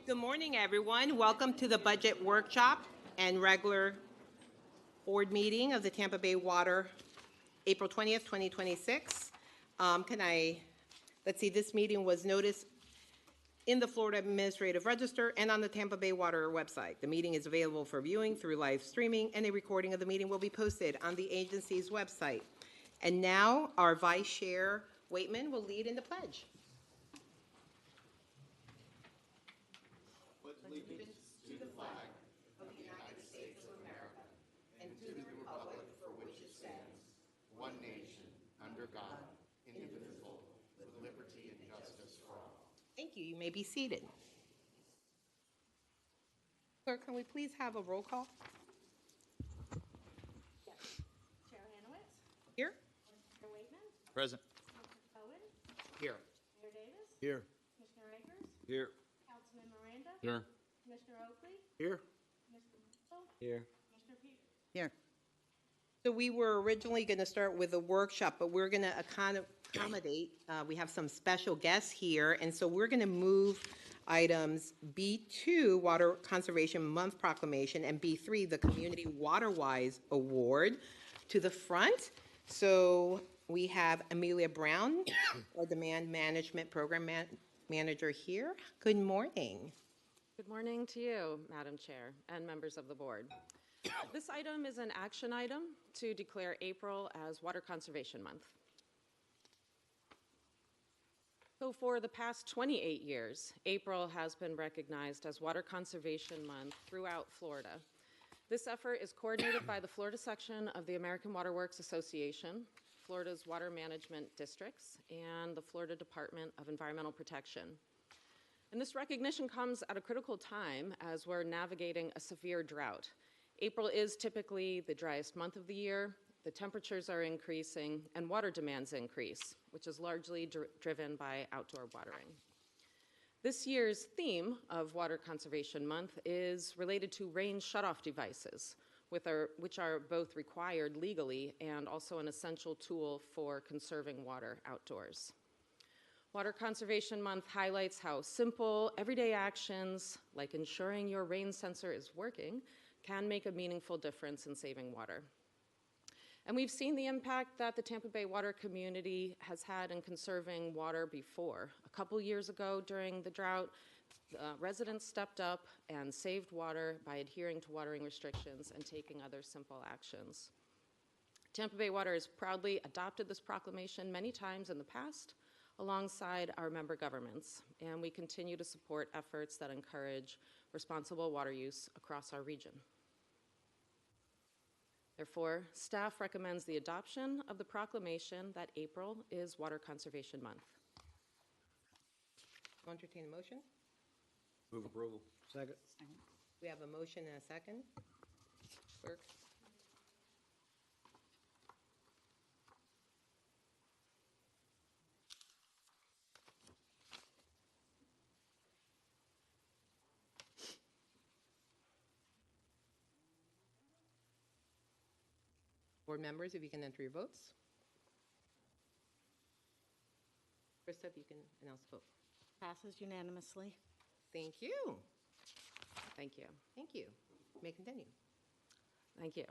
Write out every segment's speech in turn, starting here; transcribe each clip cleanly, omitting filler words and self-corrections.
Good morning, everyone. Welcome to the budget workshop and regular board meeting of the Tampa Bay Water, April 20th, 2026. Let's see, this meeting was noticed in the Florida Administrative Register and on the Tampa Bay Water website. The meeting is available for viewing through live streaming, and a recording of the meeting will be posted on the agency's website. And now, our Vice Chair, Waitman, will lead in the pledge. One nation, under God, indivisible, with liberty and justice for all. Thank you. You may be seated. Clerk, can we please have a roll call? Yes. Chair Hanowitz. Here. Chair Waitman. Present. Commissioner Cohen. Here. Mayor Davis. Here. Commissioner Akers. Here. Councilman Miranda. Here. Commissioner Oakley. Here. Commissioner Mitchell. Here. Commissioner Peters. Here. So we were originally going to start with a workshop, but we're going to accommodate, we have some special guests here, and so we're going to move items B2, Water Conservation Month Proclamation, and B3, the Community WaterWise Award, to the front. So we have Amelia Brown, our Demand Management Program Manager here. Good morning. Good morning to you, Madam Chair, and members of the board. This item is an action item to declare April as Water Conservation Month. So for the past 28 years, April has been recognized as Water Conservation Month throughout Florida. This effort is coordinated by the Florida section of the American Water Works Association, Florida's Water Management Districts, and the Florida Department of Environmental Protection. And this recognition comes at a critical time as we're navigating a severe drought. April is typically the driest month of the year, the temperatures are increasing, and water demands increase, which is largely driven by outdoor watering. This year's theme of Water Conservation Month is related to rain shutoff devices, which are both required legally and also an essential tool for conserving water outdoors. Water Conservation Month highlights how simple, everyday actions, like ensuring your rain sensor is working, can make a meaningful difference in saving water. And we've seen the impact that the Tampa Bay water community has had in conserving water before. A couple years ago during the drought, residents stepped up and saved water by adhering to watering restrictions and taking other simple actions. Tampa Bay Water has proudly adopted this proclamation many times in the past alongside our member governments, and we continue to support efforts that encourage responsible water use across our region. Therefore, staff recommends the adoption of the proclamation that April is Water Conservation Month. I'll entertain a motion. Move approval. Second. We have a motion and a second. Clerk. Board members, if you can enter your votes. Krista, if you can announce the vote. Passes unanimously. Thank you. Thank you. Thank you. You may continue. Thank you.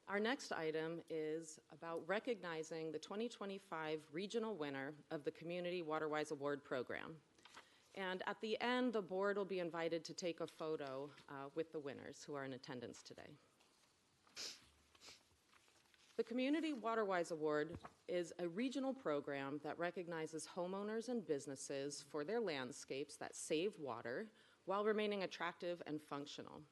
Our next item is about recognizing the 2025 regional winner of the Community WaterWise Award program. And at the end, the board will be invited to take a photo with the winners who are in attendance today. The Community WaterWise Award is a regional program that recognizes homeowners and businesses for their landscapes that save water while remaining attractive and functional.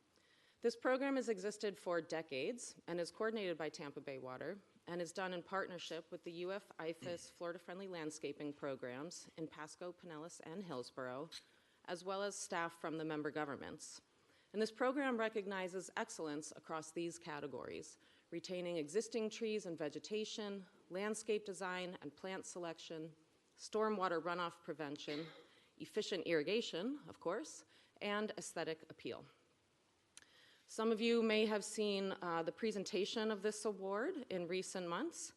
This program has existed for decades and is coordinated by Tampa Bay Water and is done in partnership with the UF-IFAS Florida-Friendly Landscaping Programs in Pasco, Pinellas, and Hillsborough, as well as staff from the member governments. And this program recognizes excellence across these categories: retaining existing trees and vegetation, landscape design and plant selection, stormwater runoff prevention, efficient irrigation, of course, and aesthetic appeal. Some of you may have seen the presentation of this award in recent months,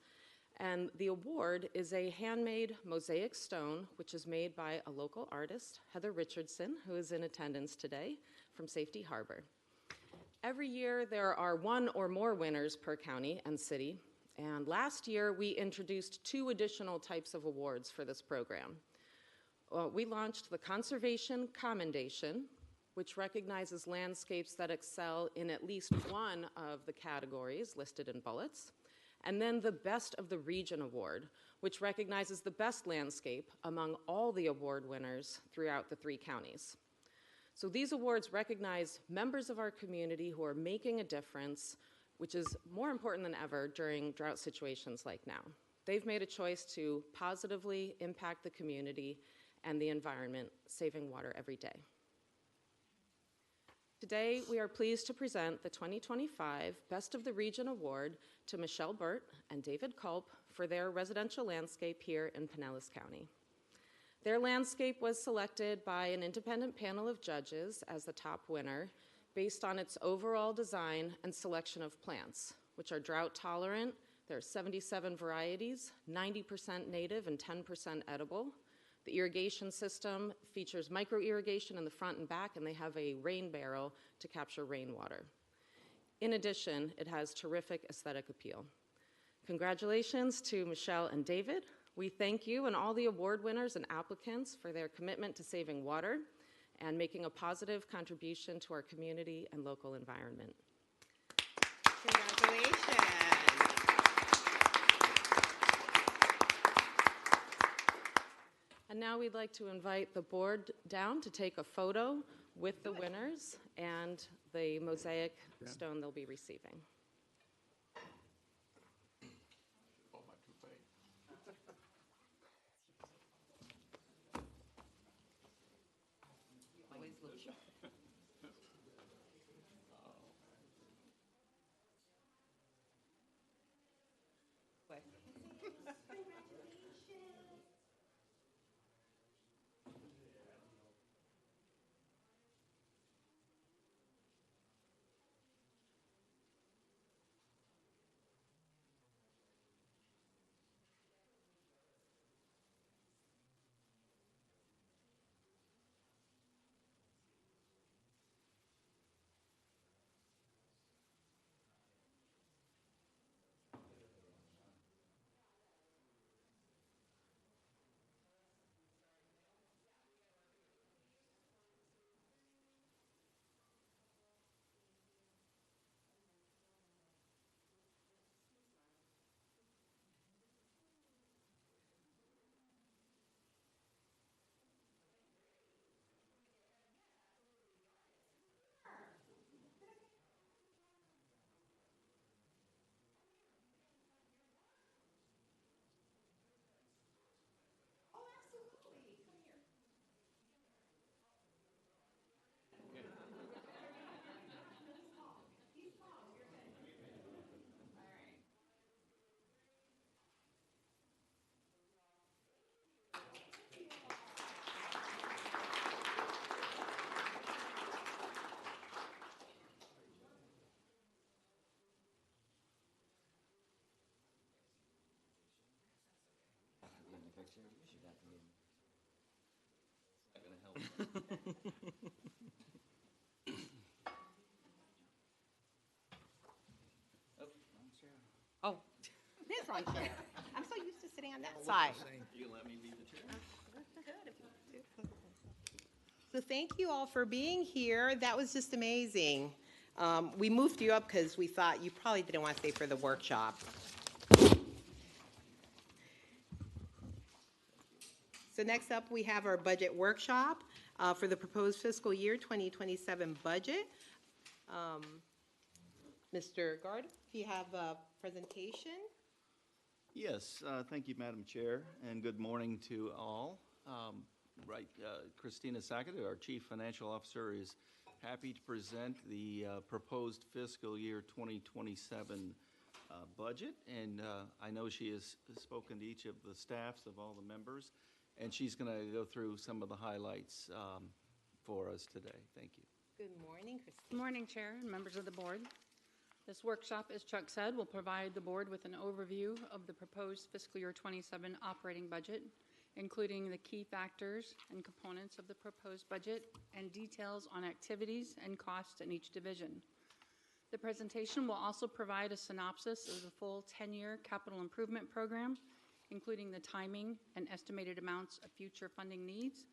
And the award is a handmade mosaic stone, which is made by a local artist, Heather Richardson, who is in attendance today from Safety Harbor. Every year, there are one or more winners per county and city. And last year, we introduced 2 additional types of awards for this program. We launched the Conservation Commendation, which recognizes landscapes that excel in at least one of the categories listed in bullets. And then the Best of the Region Award, which recognizes the best landscape among all the award winners throughout the 3 counties. So these awards recognize members of our community who are making a difference, which is more important than ever during drought situations like now. They've made a choice to positively impact the community and the environment, saving water every day. Today, we are pleased to present the 2025 Best of the Region Award to Michelle Burt and David Culp for their residential landscape here in Pinellas County. Their landscape was selected by an independent panel of judges as the top winner based on its overall design and selection of plants, which are drought tolerant. There are 77 varieties, 90% native and 10% edible. The irrigation system features micro-irrigation in the front and back, and they have a rain barrel to capture rainwater. In addition, it has terrific aesthetic appeal. Congratulations to Michelle and David. We thank you and all the award winners and applicants for their commitment to saving water and making a positive contribution to our community and local environment. Congratulations. And now we'd like to invite the board down to take a photo with the winners and the mosaic stone they'll be receiving. Oh, this one chair. I'm so used to sitting on that side. You let me be the chair? So thank you all for being here. That was just amazing. We moved you up because we thought you probably didn't want to stay for the workshop. So next up, we have our budget workshop for the proposed fiscal year 2027 budget. Mr. Gard, do you have a presentation? Yes, thank you, Madam Chair, and good morning to all. Christina Sackett, our Chief Financial Officer, is happy to present the proposed fiscal year 2027 budget, and I know she has spoken to each of the staffs of all the members, and she's going to go through some of the highlights for us today. Thank you. Good morning, Christine. Good morning, Chair and members of the board. This workshop, as Chuck said, will provide the board with an overview of the proposed fiscal year 27 operating budget, including the key factors and components of the proposed budget and details on activities and costs in each division. The presentation will also provide a synopsis of the full 10-year capital improvement program, including the timing and estimated amounts of future funding needs,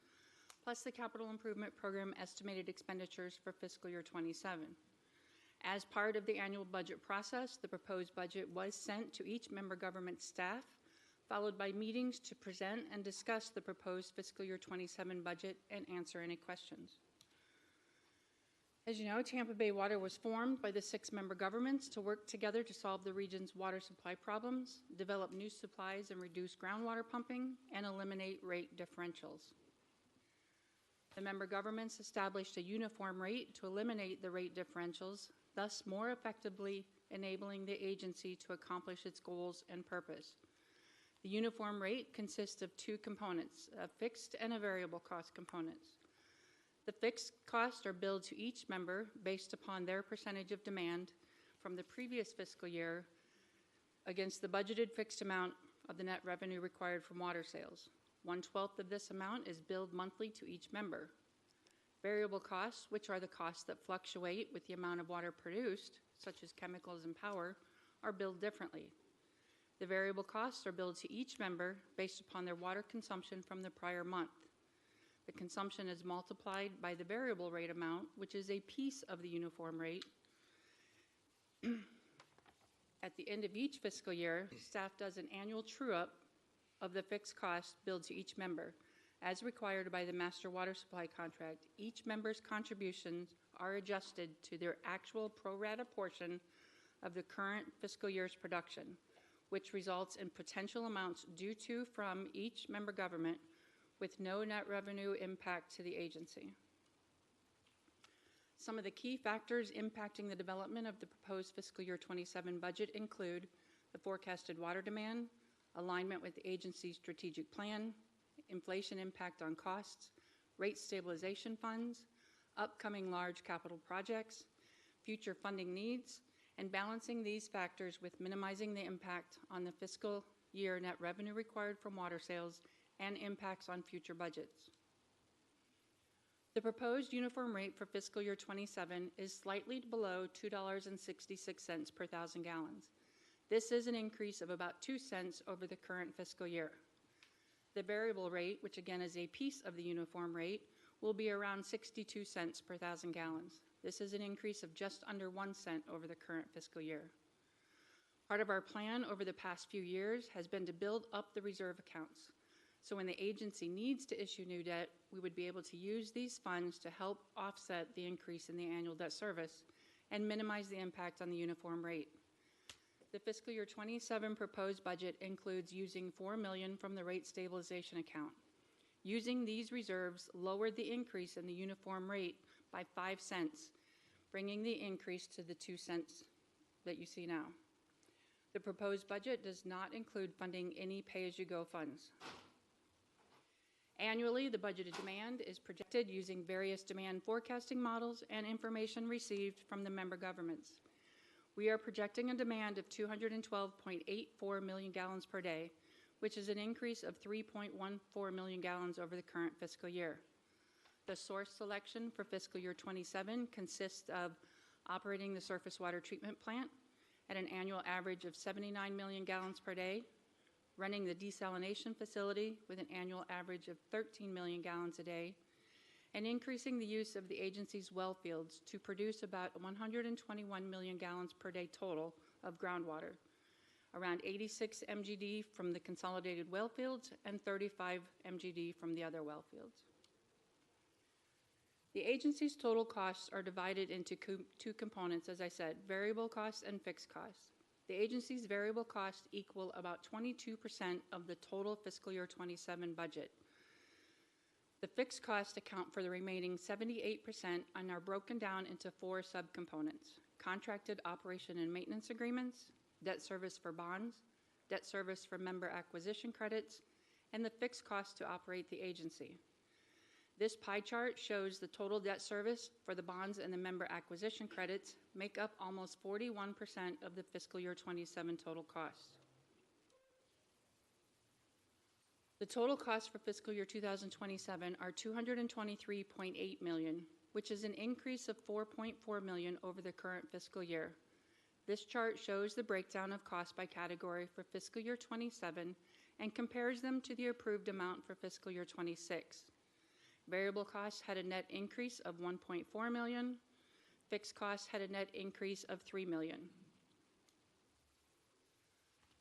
plus the capital improvement program estimated expenditures for fiscal year 27. As part of the annual budget process, the proposed budget was sent to each member government staff, followed by meetings to present and discuss the proposed fiscal year 27 budget and answer any questions. As you know, Tampa Bay Water was formed by the 6 member governments to work together to solve the region's water supply problems, develop new supplies and reduce groundwater pumping, and eliminate rate differentials. The member governments established a uniform rate to eliminate the rate differentials, thus more effectively enabling the agency to accomplish its goals and purpose. The uniform rate consists of 2 components, a fixed and a variable cost components. The fixed costs are billed to each member based upon their percentage of demand from the previous fiscal year against the budgeted fixed amount of the net revenue required from water sales. 1/12 of this amount is billed monthly to each member. Variable costs, which are the costs that fluctuate with the amount of water produced, such as chemicals and power, are billed differently. The variable costs are billed to each member based upon their water consumption from the prior month. The consumption is multiplied by the variable rate amount, which is a piece of the uniform rate. At the end of each fiscal year, staff does an annual true-up of the fixed cost billed to each member. As required by the master water supply contract, each member's contributions are adjusted to their actual pro rata portion of the current fiscal year's production, which results in potential amounts due to from each member government with no net revenue impact to the agency. Some of the key factors impacting the development of the proposed fiscal year 27 budget include the forecasted water demand, alignment with the agency's strategic plan, inflation impact on costs, rate stabilization funds, upcoming large capital projects, future funding needs, and balancing these factors with minimizing the impact on the fiscal year net revenue required from water sales and impacts on future budgets. The proposed uniform rate for fiscal year 27 is slightly below $2.66 per 1,000 gallons. This is an increase of about 2 cents over the current fiscal year. The variable rate, which again is a piece of the uniform rate, will be around 62 cents per 1,000 gallons. This is an increase of just under 1 cent over the current fiscal year. Part of our plan over the past few years has been to build up the reserve accounts. So when the agency needs to issue new debt, we would be able to use these funds to help offset the increase in the annual debt service and minimize the impact on the uniform rate. The fiscal year 27 proposed budget includes using $4 million from the rate stabilization account. Using these reserves lowered the increase in the uniform rate by 5 cents, bringing the increase to the 2 cents that you see now. The proposed budget does not include funding any pay-as-you-go funds. Annually, the budgeted demand is projected using various demand forecasting models and information received from the member governments. We are projecting a demand of 212.84 million gallons per day, which is an increase of 3.14 million gallons over the current fiscal year. The source selection for fiscal year 27 consists of operating the surface water treatment plant at an annual average of 79 million gallons per day, running the desalination facility with an annual average of 13 million gallons a day, and increasing the use of the agency's well fields to produce about 121 million gallons per day total of groundwater, around 86 MGD from the consolidated well fields and 35 MGD from the other well fields. The agency's total costs are divided into 2 components, as I said, variable costs and fixed costs. The agency's variable costs equal about 22% of the total fiscal year 27 budget. The fixed costs account for the remaining 78% and are broken down into 4 subcomponents: contracted operation and maintenance agreements, debt service for bonds, debt service for member acquisition credits, and the fixed cost to operate the agency. This pie chart shows the total debt service for the bonds and the member acquisition credits make up almost 41% of the fiscal year 27 total cost. The total costs for fiscal year 2027 are $223.8 million, which is an increase of $4.4 million over the current fiscal year. This chart shows the breakdown of costs by category for fiscal year 27 and compares them to the approved amount for fiscal year 26. Variable costs had a net increase of $1.4 million. Fixed costs had a net increase of $3 million.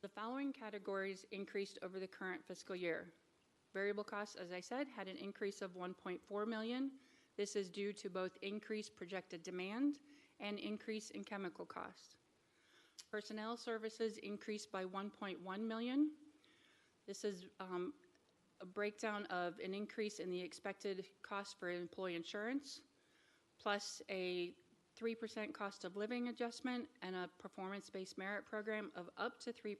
The following categories increased over the current fiscal year. Variable costs, as I said, had an increase of $1.4 million. This is due to both increased projected demand and increase in chemical costs. Personnel services increased by $1.1 million. This is a breakdown of an increase in the expected cost for employee insurance, plus a 3% cost of living adjustment and a performance-based merit program of up to 3%,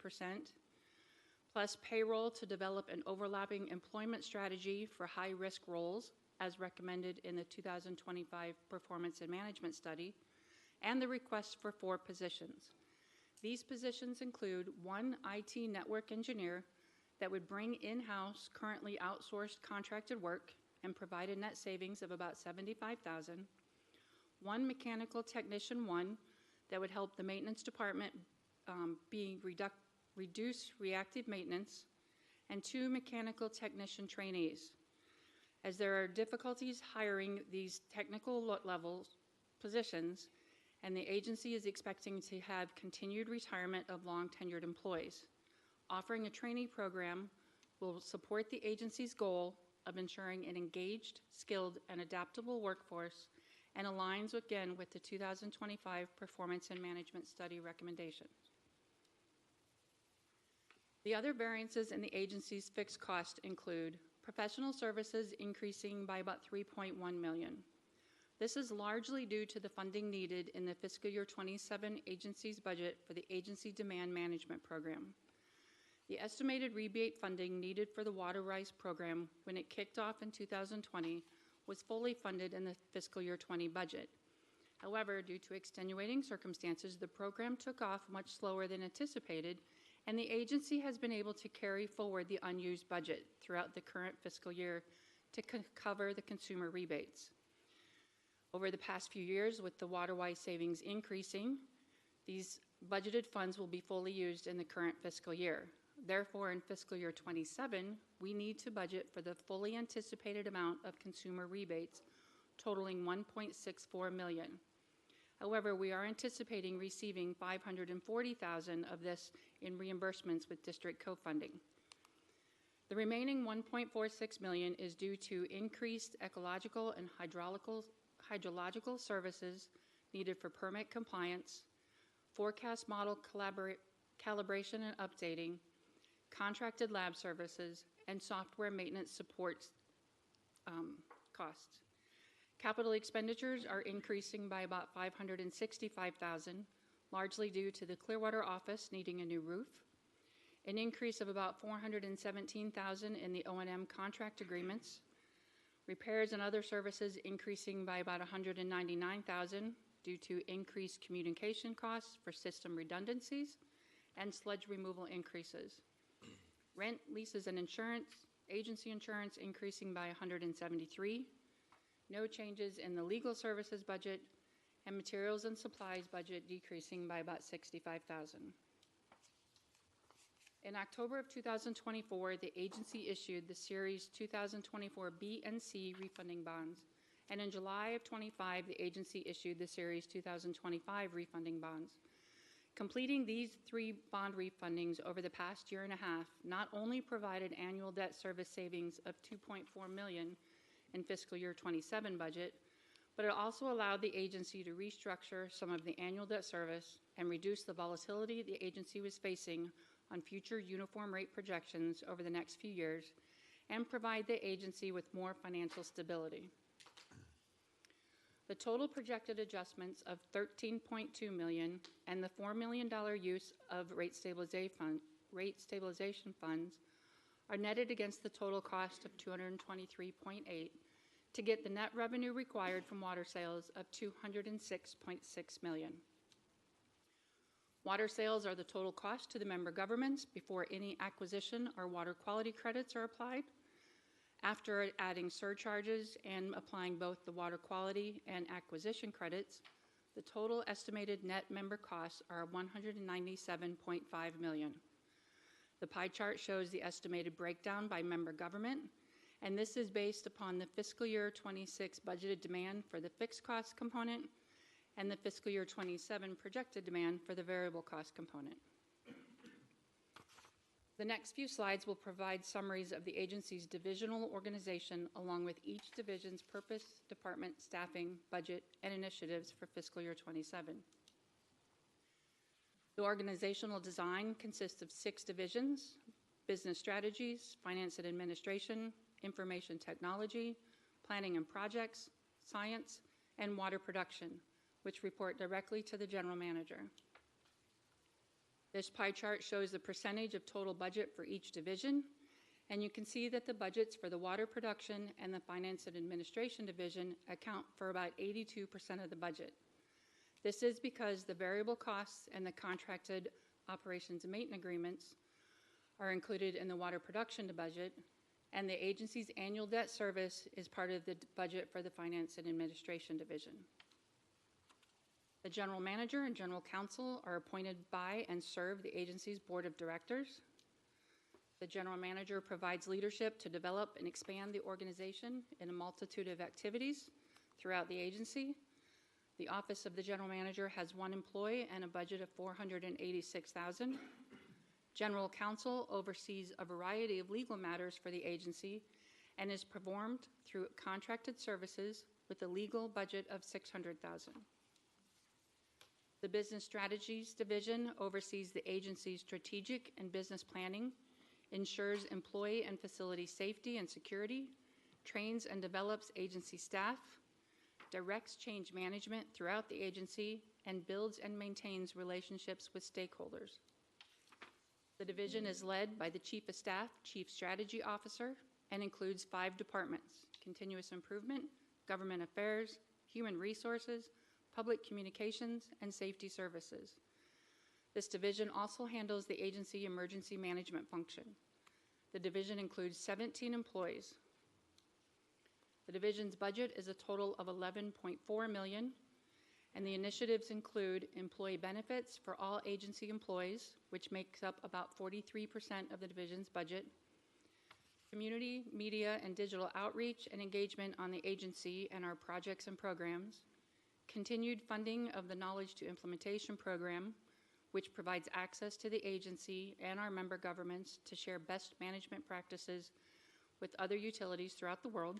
plus payroll to develop an overlapping employment strategy for high-risk roles as recommended in the 2025 Performance and Management Study, and the request for 4 positions. These positions include 1 IT network engineer that would bring in-house currently outsourced contracted work and provide a net savings of about $75,000, 1 mechanical technician 1 that would help the maintenance department reduce reactive maintenance, and 2 mechanical technician trainees. As there are difficulties hiring these technical level positions, and the agency is expecting to have continued retirement of long-tenured employees. Offering a trainee program will support the agency's goal of ensuring an engaged, skilled, and adaptable workforce and aligns again with the 2025 Performance and Management Study recommendations. The other variances in the agency's fixed cost include professional services increasing by about $3.1 million. This is largely due to the funding needed in the fiscal year 27 agency's budget for the Agency Demand Management Program. The estimated rebate funding needed for the water rights program when it kicked off in 2020 was fully funded in the fiscal year 20 budget. However, due to extenuating circumstances, the program took off much slower than anticipated, and the agency has been able to carry forward the unused budget throughout the current fiscal year to cover the consumer rebates. Over the past few years, with the water-wise savings increasing, these budgeted funds will be fully used in the current fiscal year. Therefore, in fiscal year 27, we need to budget for the fully anticipated amount of consumer rebates totaling $1.64 million. However, we are anticipating receiving $540,000 of this in reimbursements with district co-funding. The remaining $1.46 million is due to increased ecological and hydrological services needed for permit compliance, forecast model calibration and updating, contracted lab services, and software maintenance support costs. Capital expenditures are increasing by about $565,000, largely due to the Clearwater office needing a new roof, an increase of about $417,000 in the O&M contract agreements, repairs and other services increasing by about $199,000 due to increased communication costs for system redundancies and sludge removal increases. Rent, leases, and insurance, agency insurance increasing by $173,000, no changes in the legal services budget, and materials and supplies budget decreasing by about $65,000. In October of 2024, the agency issued the Series 2024 B and C refunding bonds, and in July of 25, the agency issued the Series 2025 refunding bonds. Completing these 3 bond refundings over the past year and a half not only provided annual debt service savings of $2.4 million in fiscal year 27 budget, but it also allowed the agency to restructure some of the annual debt service and reduce the volatility the agency was facing on future uniform rate projections over the next few years and provide the agency with more financial stability. The total projected adjustments of $13.2 million and the $4 million use of rate stabilization funds are netted against the total cost of $223.8 to get the net revenue required from water sales of $206.6 million. Water sales are the total cost to the member governments before any acquisition or water quality credits are applied. After adding surcharges and applying both the water quality and acquisition credits, the total estimated net member costs are $197.5 million. The pie chart shows the estimated breakdown by member government, and this is based upon the fiscal year 26 budgeted demand for the fixed cost component and the fiscal year 27 projected demand for the variable cost component. The next few slides will provide summaries of the agency's divisional organization along with each division's purpose, department, staffing, budget, and initiatives for fiscal year 27. The organizational design consists of 6 divisions: business strategies, finance and administration, information technology, planning and projects, science, and water production, which report directly to the general manager. This pie chart shows the percentage of total budget for each division, and you can see that the budgets for the water production and the finance and administration division account for about 82% of the budget. This is because the variable costs and the contracted operations and maintenance agreements are included in the water production budget, and the agency's annual debt service is part of the budget for the finance and administration division. The general manager and general counsel are appointed by and serve the agency's board of directors. The general manager provides leadership to develop and expand the organization in a multitude of activities throughout the agency. The office of the general manager has 1 employee and a budget of $486,000. General counsel oversees a variety of legal matters for the agency and is performed through contracted services with a legal budget of $600,000. The Business Strategies Division oversees the agency's strategic and business planning, ensures employee and facility safety and security, trains and develops agency staff, directs change management throughout the agency, and builds and maintains relationships with stakeholders. The division is led by the Chief of Staff, Chief Strategy Officer, and includes 5 departments: continuous improvement, government affairs, human resources, public communications, and safety services. This division also handles the agency emergency management function. The division includes 17 employees. The division's budget is a total of $11.4 million, and the initiatives include employee benefits for all agency employees, which makes up about 43% of the division's budget, community, media, and digital outreach and engagement on the agency and our projects and programs, continued funding of the Knowledge to Implementation program, which provides access to the agency and our member governments to share best management practices with other utilities throughout the world,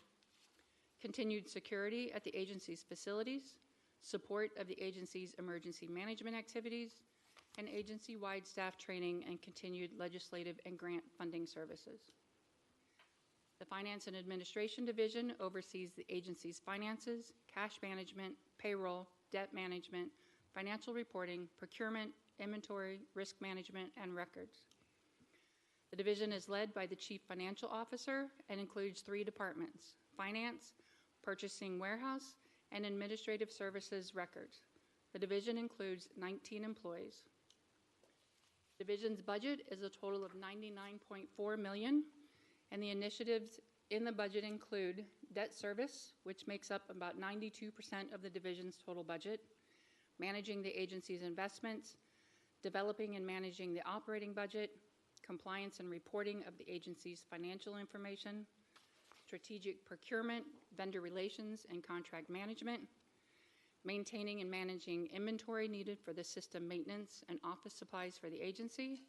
continued security at the agency's facilities, support of the agency's emergency management activities, and agency-wide staff training and continued legislative and grant funding services. The Finance and Administration Division oversees the agency's finances, cash management, payroll, debt management, financial reporting, procurement, inventory, risk management, and records. The division is led by the Chief Financial Officer and includes 3 departments: finance, purchasing, warehouse, and administrative services records. The division includes 19 employees. The division's budget is a total of $99.4 million, and the initiatives in the budget include debt service, which makes up about 92% of the division's total budget, managing the agency's investments, developing and managing the operating budget, compliance and reporting of the agency's financial information, strategic procurement, vendor relations, and contract management, maintaining and managing inventory needed for the system maintenance and office supplies for the agency,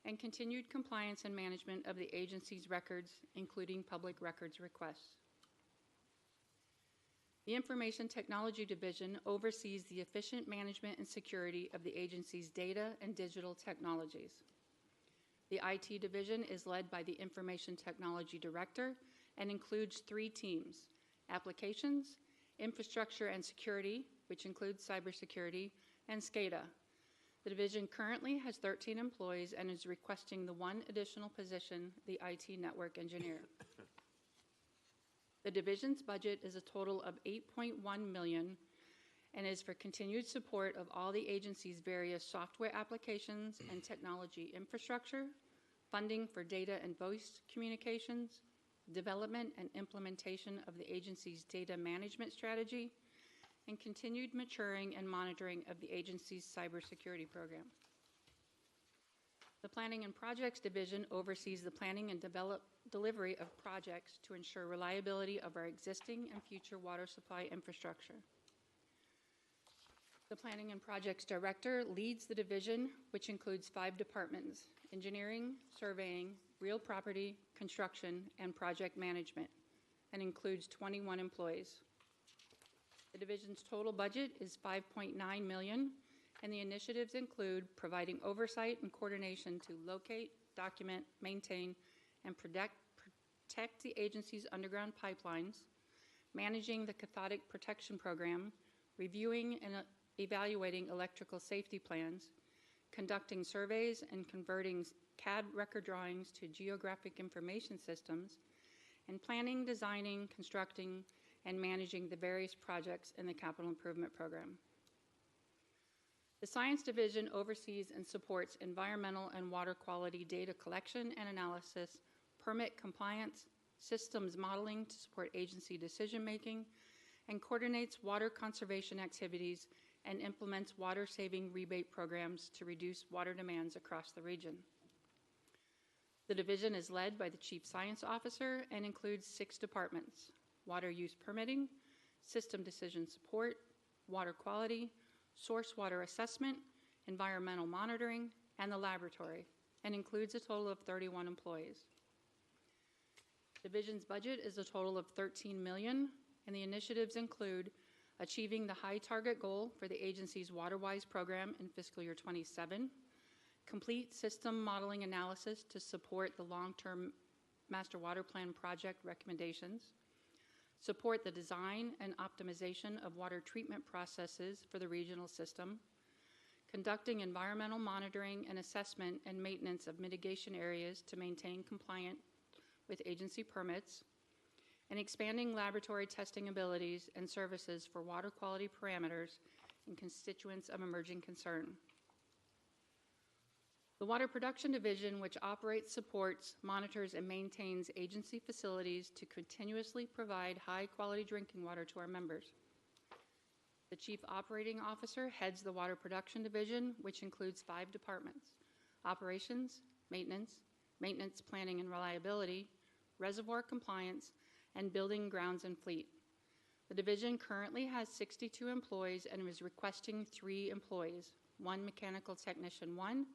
and continued compliance and management of the agency's records, including public records requests. The Information Technology Division oversees the efficient management and security of the agency's data and digital technologies. The IT Division is led by the Information Technology Director and includes 3 teams: applications, infrastructure and security, which includes cybersecurity, and SCADA. The division currently has 13 employees and is requesting the 1 additional position, the IT network engineer. The division's budget is a total of $8.1 million and is for continued support of all the agency's various software applications and technology infrastructure, funding for data and voice communications, development and implementation of the agency's data management strategy, and continued maturing and monitoring of the agency's cybersecurity program. The Planning and Projects Division oversees the planning and delivery of projects to ensure reliability of our existing and future water supply infrastructure. The Planning and Projects Director leads the division, which includes 5 departments: engineering, surveying, real property, construction, and project management, and includes 21 employees. The division's total budget is $5.9 million, and the initiatives include providing oversight and coordination to locate, document, maintain, and protect the agency's underground pipelines, managing the cathodic protection program, reviewing and evaluating electrical safety plans, conducting surveys and converting CAD record drawings to geographic information systems, and planning, designing, constructing, and managing the various projects in the capital improvement program. The Science Division oversees and supports environmental and water quality data collection and analysis, permit compliance, systems modeling to support agency decision-making, and coordinates water conservation activities and implements water-saving rebate programs to reduce water demands across the region. The division is led by the Chief Science Officer and includes 6 departments: water use permitting, system decision support, water quality, source water assessment, environmental monitoring, and the laboratory, and includes a total of 31 employees. Division's budget is a total of $13 million, and the initiatives include achieving the high target goal for the agency's WaterWise program in fiscal year 27, complete system modeling analysis to support the long-term master water plan project recommendations, support the design and optimization of water treatment processes for the regional system, conducting environmental monitoring and assessment and maintenance of mitigation areas to maintain compliance with agency permits, and expanding laboratory testing abilities and services for water quality parameters and constituents of emerging concern. The Water Production Division, which operates, supports, monitors, and maintains agency facilities to continuously provide high-quality drinking water to our members. The Chief Operating Officer heads the Water Production Division, which includes 5 departments: operations, maintenance, maintenance planning and reliability, reservoir compliance, and building, grounds, and fleet. The division currently has 62 employees and is requesting 3 employees, 1 mechanical technician 1,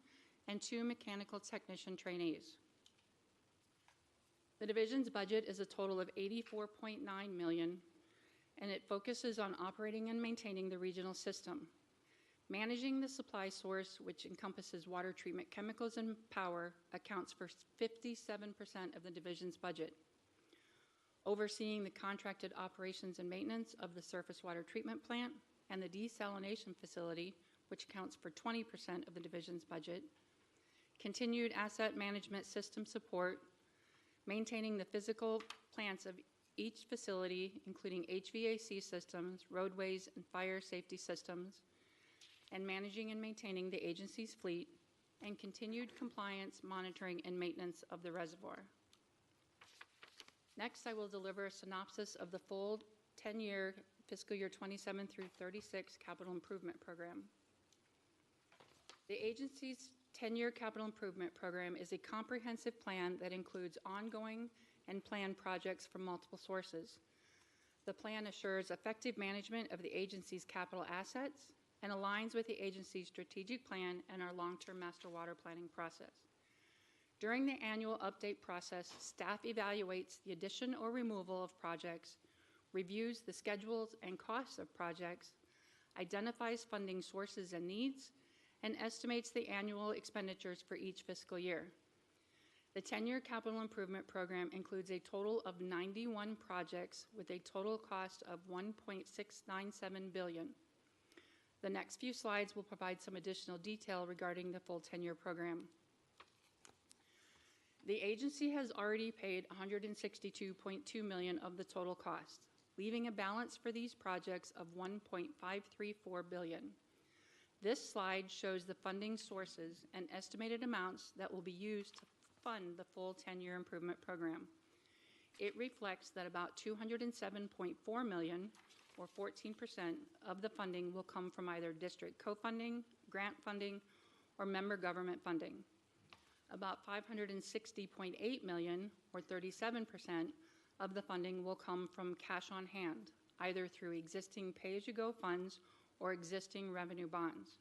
and 2 mechanical technician trainees. The division's budget is a total of $84.9 million, and it focuses on operating and maintaining the regional system, managing the supply source, which encompasses water treatment chemicals and power, accounts for 57% of the division's budget, overseeing the contracted operations and maintenance of the surface water treatment plant and the desalination facility, which accounts for 20% of the division's budget, continued asset management system support, maintaining the physical plants of each facility, including HVAC systems, roadways, and fire safety systems, and managing and maintaining the agency's fleet, and continued compliance, monitoring, and maintenance of the reservoir. Next, I will deliver a synopsis of the full 10-year fiscal year 27 through 36 capital improvement program. The agency's 10-year capital improvement program is a comprehensive plan that includes ongoing and planned projects from multiple sources. The plan assures effective management of the agency's capital assets and aligns with the agency's strategic plan and our long-term master water planning process. During the annual update process, staff evaluates the addition or removal of projects, reviews the schedules and costs of projects, identifies funding sources and needs, and estimates the annual expenditures for each fiscal year. The 10-year capital improvement program includes a total of 91 projects with a total cost of $1.697 billion. The next few slides will provide some additional detail regarding the full 10-year program. The agency has already paid $162.2 million of the total cost, leaving a balance for these projects of $1.534 billion. This slide shows the funding sources and estimated amounts that will be used to fund the full 10-year improvement program. It reflects that about $207.4 million, or 14%, of the funding will come from either district co-funding, grant funding, or member government funding. About $560.8 million, or 37%, of the funding will come from cash on hand, either through existing pay-as-you-go funds or existing revenue bonds.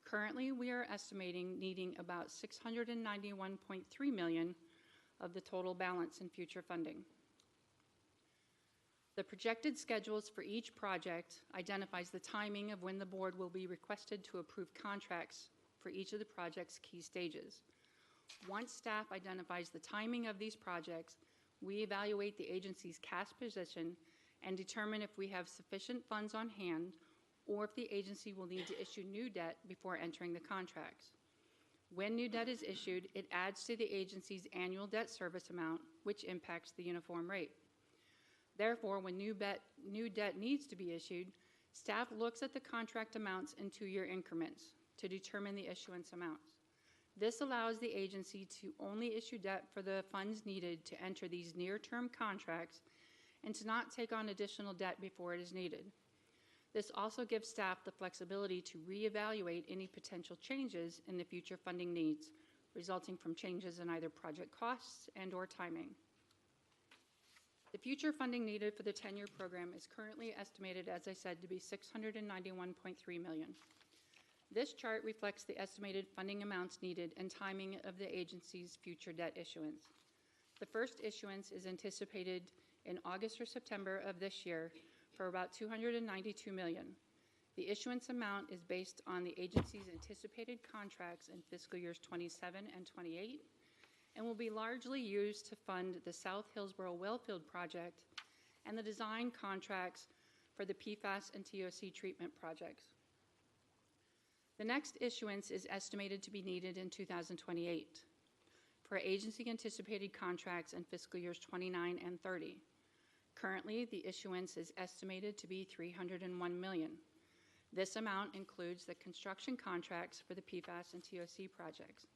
Currently, we are estimating needing about $691.3 million of the total balance in future funding. The projected schedules for each project identifies the timing of when the board will be requested to approve contracts for each of the project's key stages. Once staff identifies the timing of these projects, we evaluate the agency's cash position and determine if we have sufficient funds on hand or if the agency will need to issue new debt before entering the contracts. When new debt is issued, it adds to the agency's annual debt service amount, which impacts the uniform rate. Therefore, when new debt needs to be issued, staff looks at the contract amounts in 2-year increments to determine the issuance amounts. This allows the agency to only issue debt for the funds needed to enter these near-term contracts and to not take on additional debt before it is needed. This also gives staff the flexibility to reevaluate any potential changes in the future funding needs, resulting from changes in either project costs and/or timing. The future funding needed for the 10-year program is currently estimated, as I said, to be $691.3 million. This chart reflects the estimated funding amounts needed and timing of the agency's future debt issuance. The first issuance is anticipated in August or September of this year for about $292 million. The issuance amount is based on the agency's anticipated contracts in fiscal years 27 and 28 and will be largely used to fund the South Hillsborough Wellfield project and the design contracts for the PFAS and TOC treatment projects. The next issuance is estimated to be needed in 2028 for agency anticipated contracts in fiscal years 29 and 30. Currently, the issuance is estimated to be $301 million. This amount includes the construction contracts for the PFAS and TOC projects.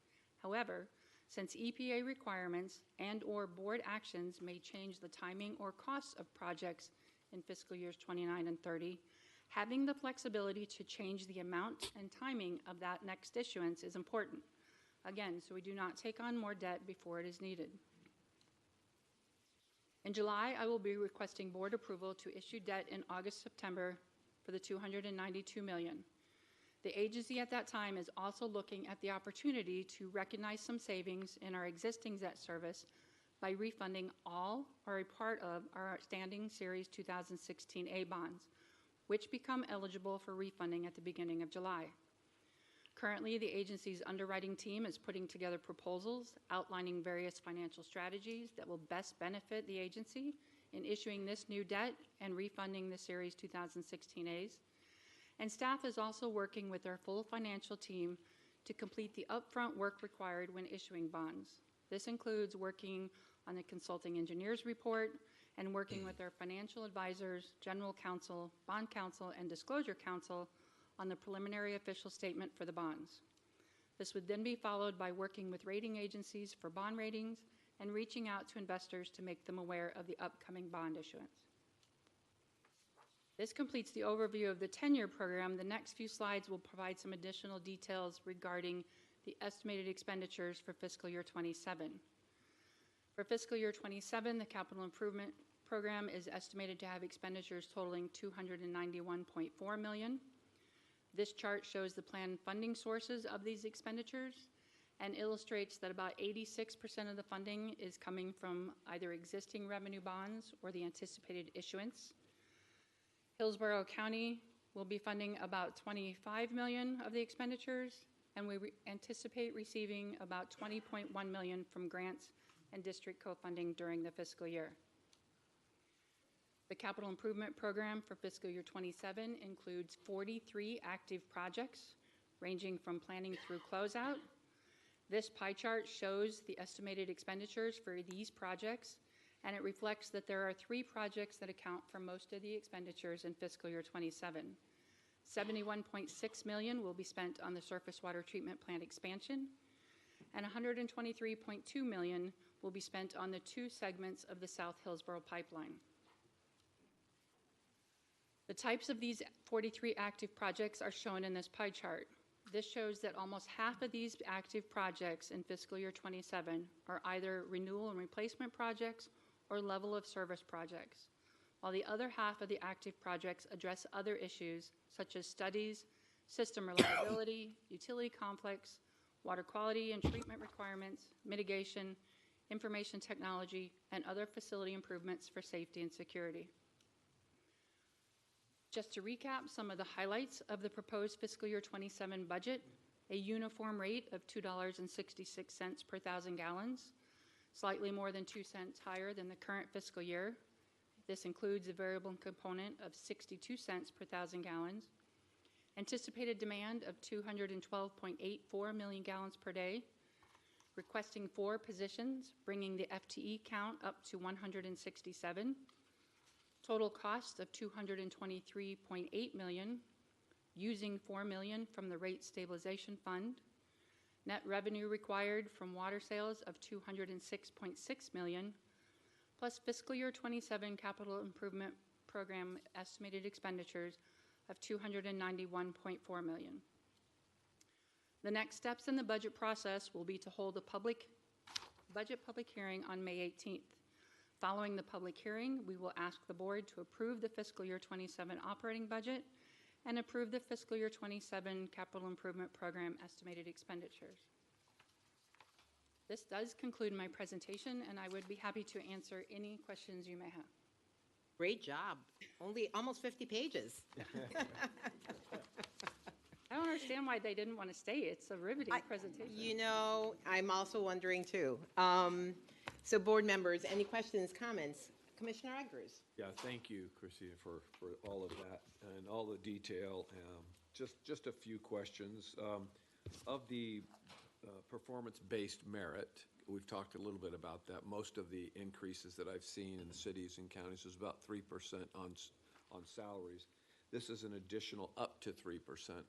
However, since EPA requirements and/or board actions may change the timing or costs of projects in fiscal years 29 and 30, having the flexibility to change the amount and timing of that next issuance is important. Again, so we do not take on more debt before it is needed. In July, I will be requesting board approval to issue debt in August-September for the $292 million. The agency at that time is also looking at the opportunity to recognize some savings in our existing debt service by refunding all or a part of our outstanding Series 2016A bonds, which become eligible for refunding at the beginning of July. Currently, the agency's underwriting team is putting together proposals outlining various financial strategies that will best benefit the agency in issuing this new debt and refunding the Series 2016As. And staff is also working with our full financial team to complete the upfront work required when issuing bonds. This includes working on the consulting engineer's report and working with our financial advisors, general counsel, bond counsel, and disclosure counsel on the preliminary official statement for the bonds. This would then be followed by working with rating agencies for bond ratings and reaching out to investors to make them aware of the upcoming bond issuance. This completes the overview of the 10-year program. The next few slides will provide some additional details regarding the estimated expenditures for fiscal year 27. For fiscal year 27, the capital improvement program is estimated to have expenditures totaling $291.4 million. This chart shows the planned funding sources of these expenditures and illustrates that about 86% of the funding is coming from either existing revenue bonds or the anticipated issuance. Hillsborough County will be funding about $25 million of the expenditures, and we anticipate receiving about $20.1 million from grants and district co-funding during the fiscal year. The capital improvement program for fiscal year 27 includes 43 active projects ranging from planning through closeout. This pie chart shows the estimated expenditures for these projects, and it reflects that there are 3 projects that account for most of the expenditures in fiscal year 27. $71.6 million will be spent on the surface water treatment plant expansion, and $123.2 million will be spent on the 2 segments of the South Hillsborough pipeline. The types of these 43 active projects are shown in this pie chart. This shows that almost half of these active projects in fiscal year 27 are either renewal and replacement projects or level of service projects, while the other half of the active projects address other issues such as studies, system reliability, utility conflicts, water quality and treatment requirements, mitigation, information technology, and other facility improvements for safety and security. Just to recap some of the highlights of the proposed fiscal year 27 budget: a uniform rate of $2.66 per 1,000 gallons, slightly more than 2 cents higher than the current fiscal year. This includes a variable component of 62 cents per 1,000 gallons. Anticipated demand of 212.84 million gallons per day. Requesting 4 positions, bringing the FTE count up to 167. Total cost of $223.8 million, using $4 million from the Rate Stabilization Fund. Net revenue required from water sales of $206.6 million, plus fiscal year 27 capital improvement program estimated expenditures of $291.4 million. The next steps in the budget process will be to hold a budget public hearing on May 18th. Following the public hearing, we will ask the board to approve the fiscal year 27 operating budget and approve the fiscal year 27 capital improvement program estimated expenditures. This does conclude my presentation, and I would be happy to answer any questions you may have. Great job. Only almost 50 pages. I don't understand why they didn't want to stay. It's a riveting presentation. You know, I'm also wondering too. So board members, any questions, comments? Commissioner Eggers. Yeah, thank you, Christina, for all of that and all the detail. Just a few questions. Of the performance-based merit, we've talked a little bit about that. Most of the increases that I've seen in the cities and counties is about 3% on salaries. This is an additional up to 3%.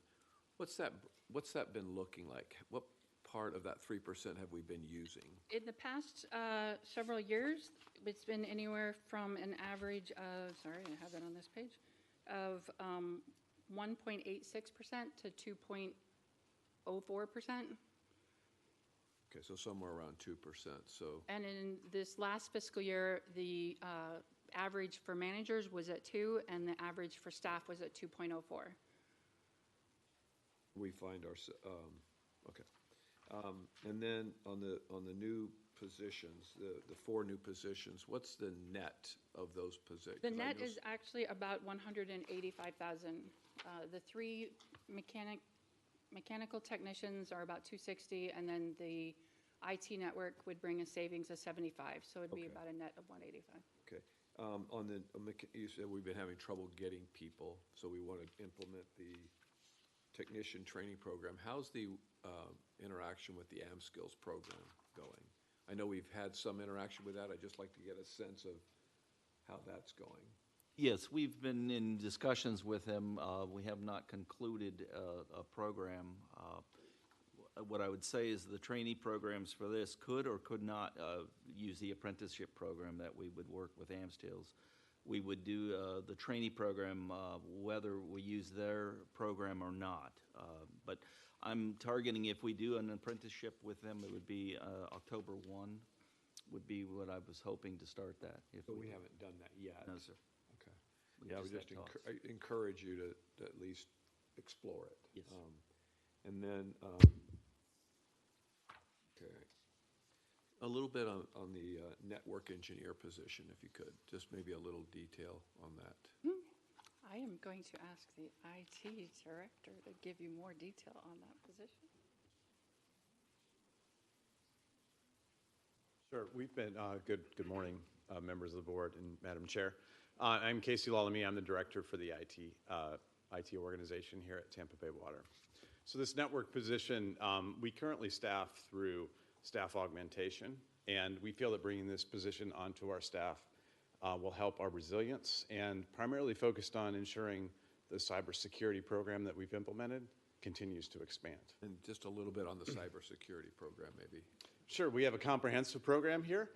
What's that been looking like? What part of that 3% have we been using? In the past several years, it's been anywhere from an average of, sorry, I have that on this page, of 1.86% to 2.04%. Okay, so somewhere around 2%. So. And in this last fiscal year, the average for managers was at 2, and the average for staff was at 2.04. We find our okay. And then on the new positions, the 4 new positions, what's the net of those positions? The net is actually about 185,000. The 3 mechanical technicians are about 260, and then the IT network would bring a savings of 75, so it'd be about a net of 185. Okay. You said we've been having trouble getting people, so we want to implement the technician training program. How's the interaction with the AmSkills program going? I know we've had some interaction with that. I'd just like to get a sense of how that's going. Yes, we've been in discussions with him. We have not concluded a program. What I would say is the trainee programs for this could or could not use the apprenticeship program that we would work with AmSkills. We would do the trainee program whether we use their program or not. But I'm targeting, if we do an apprenticeship with them, it would be October 1 would be what I was hoping to start that. So we haven't done that yet? No, sir. Okay. We Yeah, I would just just had talks. encourage you to at least explore it. Yes. And then, okay, a little bit on the network engineer position, if you could, just maybe a little detail on that. I am going to ask the IT director to give you more detail on that position. Sure. We've been, good morning, members of the board and Madam Chair. I'm Casey Lalamy. I'm the director for the IT organization here at Tampa Bay Water. So this network position, we currently staff through staff augmentation, and we feel that bringing this position onto our staff will help our resilience, and primarily focused on ensuring the cybersecurity program that we've implemented continues to expand. And just a little bit on the cybersecurity program, maybe. Sure, we have a comprehensive program here,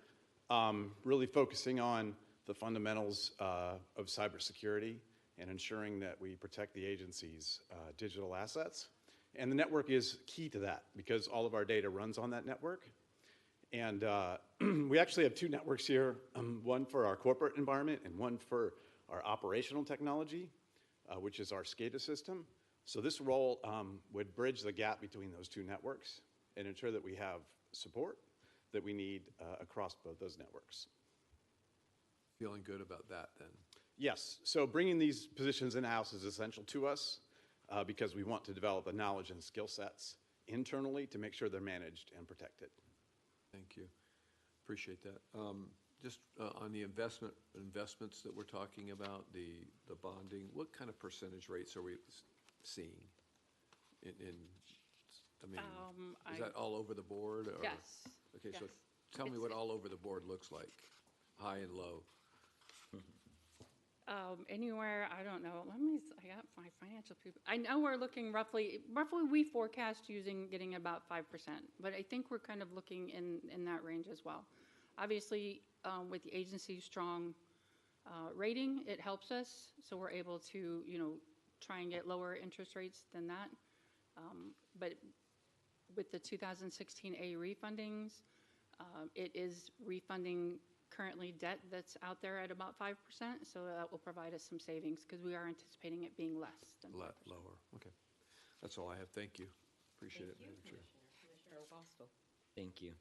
really focusing on the fundamentals of cybersecurity and ensuring that we protect the agency's digital assets. And the network is key to that because all of our data runs on that network. And we actually have two networks here, one for our corporate environment and one for our operational technology, which is our SCADA system. So this role would bridge the gap between those two networks and ensure that we have support that we need across both those networks. Feeling good about that then? Yes, so bringing these positions in-house is essential to us because we want to develop the knowledge and skill sets internally to make sure they're managed and protected. Thank you. Appreciate that. Just on the investments that we're talking about, the bonding, what kind of percentage rates are we seeing? I mean, is that all over the board? Or? Yes. Okay, so Yes. tell me what all over the board looks like, high and low. Anywhere, I don't know. I got my financial people. I know we're looking roughly we forecast getting about 5%, but I think we're kind of looking in that range as well. Obviously, with the agency's strong rating, it helps us, so we're able to, try and get lower interest rates than that. But with the 2016A refundings, it is refunding currently debt that's out there at about 5%, so that will provide us some savings because we are anticipating it being less than 5%. Lower, okay. That's all I have. Thank you. Appreciate it, Madam Chair. Commissioner Bostel. Thank you.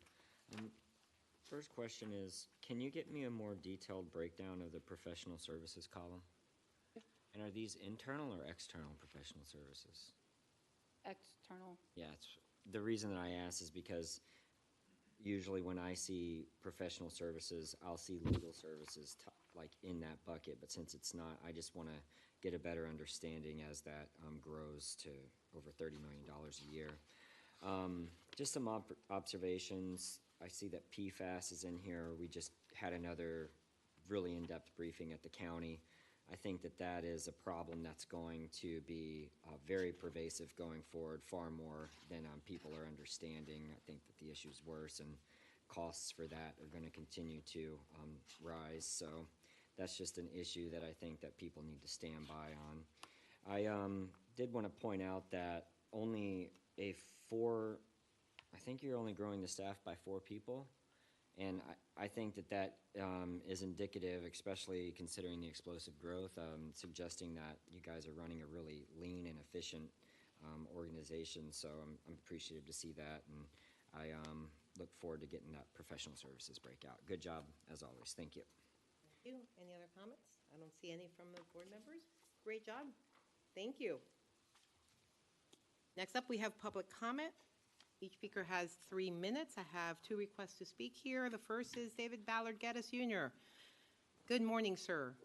First question is, can you get me a more detailed breakdown of the professional services column? And are these internal or external professional services? External. Yeah, the reason that I ask is because usually when I see professional services, I'll see legal services like in that bucket, but since it's not, I just want to get a better understanding as that grows to over $30 million a year. Just some observations. I see that PFAS is in here. We just had another really in-depth briefing at the county. I think that is a problem that's going to be very pervasive going forward, far more than people are understanding. I think that the issue's worse and costs for that are going to continue to rise. So that's just an issue that I think that people need to stand by on. I did want to point out that I think you're only growing the staff by 4 people. And I think that is indicative, especially considering the explosive growth, suggesting that you guys are running a really lean and efficient organization. So I'm appreciative to see that, and I look forward to getting that professional services breakout. Good job, as always. Thank you. Thank you. Any other comments? I don't see any from the board members. Great job. Thank you. Next up, we have public comment. Each speaker has 3 minutes. I have 2 requests to speak here. The first is David Ballard Geddes Jr. Good morning, sir.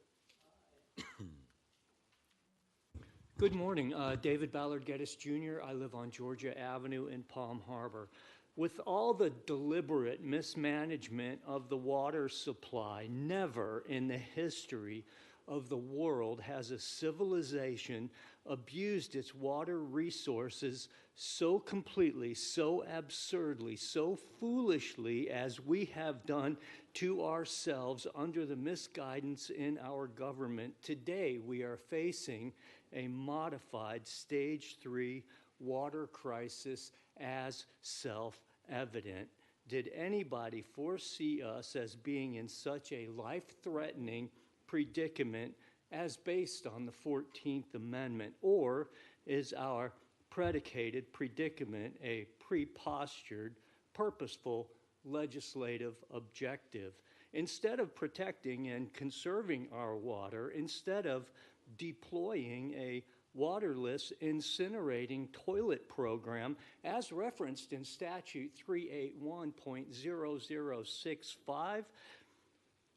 Good morning. David Ballard Geddes Jr. I live on Georgia Avenue in Palm Harbor. With all the deliberate mismanagement of the water supply, never in the history of the world has a civilization abused its water resources so completely, so absurdly, so foolishly as we have done to ourselves under the misguidance in our government. Today, we are facing a modified Stage 3 water crisis as self-evident. Did anybody foresee us as being in such a life-threatening predicament as based on the 14th Amendment? Or is our predicated predicament a pre-postured, purposeful legislative objective? Instead of protecting and conserving our water, instead of deploying a waterless incinerating toilet program as referenced in statute 381.0065,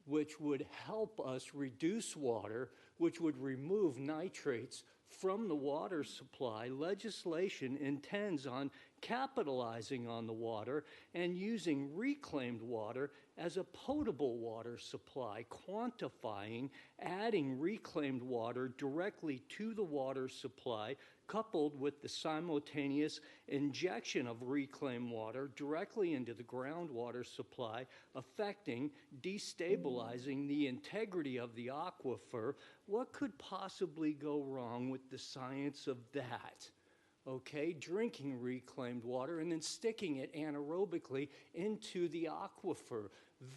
which would help us reduce water, which would remove nitrates from the water supply, legislation intends on capitalizing on the water and using reclaimed water as a potable water supply, quantifying, adding reclaimed water directly to the water supply, coupled with the simultaneous injection of reclaimed water directly into the groundwater supply, affecting, destabilizing the integrity of the aquifer. What could possibly go wrong with the science of that? Okay, drinking reclaimed water and then sticking it anaerobically into the aquifer.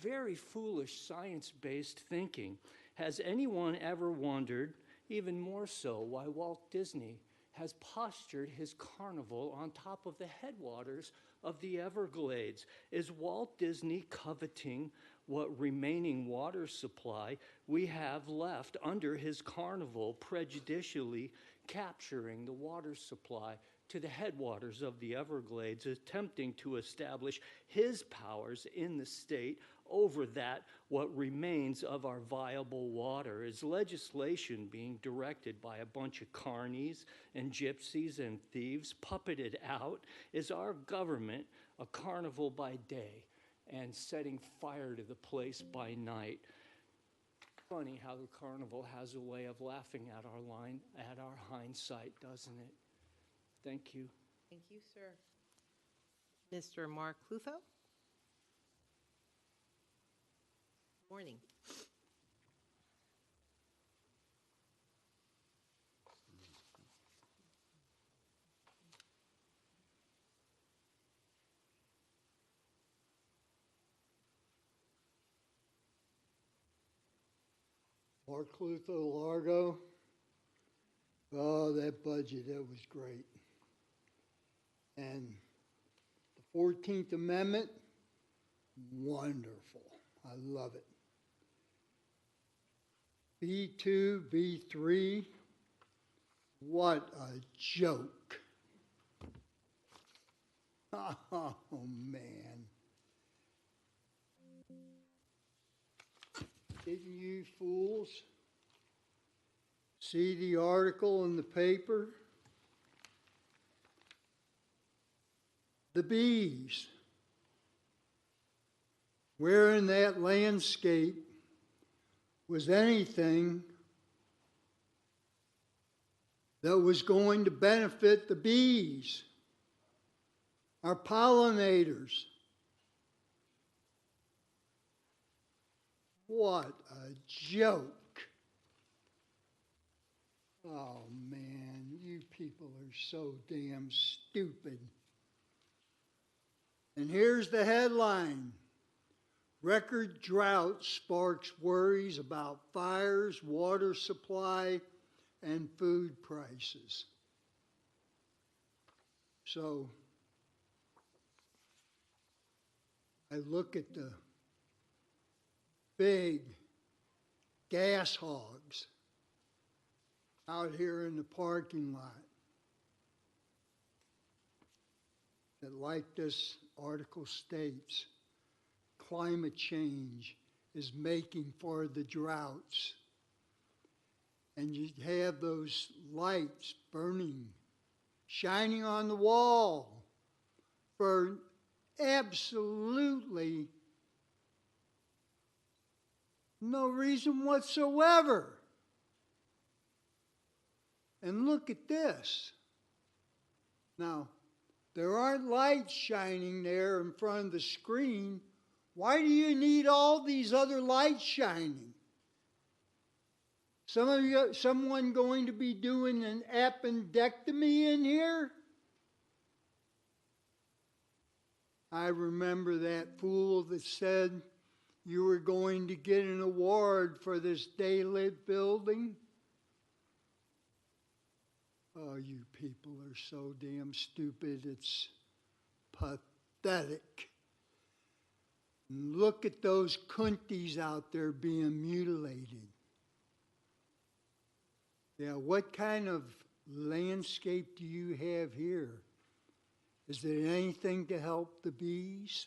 Very foolish science-based thinking. Has anyone ever wondered, even more so, why Walt Disney has postured his carnival on top of the headwaters of the Everglades? Is Walt Disney coveting what remaining water supply we have left under his carnival, prejudicially capturing the water supply to the headwaters of the Everglades, attempting to establish his powers in the state over that what remains of our viable water? Is legislation being directed by a bunch of carnies and gypsies and thieves, puppeted out? Is our government a carnival by day and setting fire to the place by night? Funny how the carnival has a way of laughing at our hindsight, doesn't it? Thank you. Thank you, sir. Mr. Mark Clutho? Morning. Mark Clutho, Largo. Oh, that budget, that was great. And the 14th Amendment, wonderful. I love it. B2, B3, what a joke. Oh, man. Didn't you fools see the article in the paper? The bees. Where in that landscape was anything that was going to benefit the bees, our pollinators? What a joke. Oh man, you people are so damn stupid. And here's the headline. Record drought sparks worries about fires, water supply, and food prices. So I look at the big gas hogs out here in the parking lot that, like this article states, climate change is making for the droughts. And you have those lights burning, shining on the wall for absolutely no reason whatsoever. And look at this. Now, there aren't lights shining there in front of the screen. Why do you need all these other lights shining? Someone going to be doing an appendectomy in here? I remember that fool that said you were going to get an award for this day-lit building. Oh, you people are so damn stupid, it's pathetic. And look at those kunties out there being mutilated. Yeah, what kind of landscape do you have here? Is there anything to help the bees?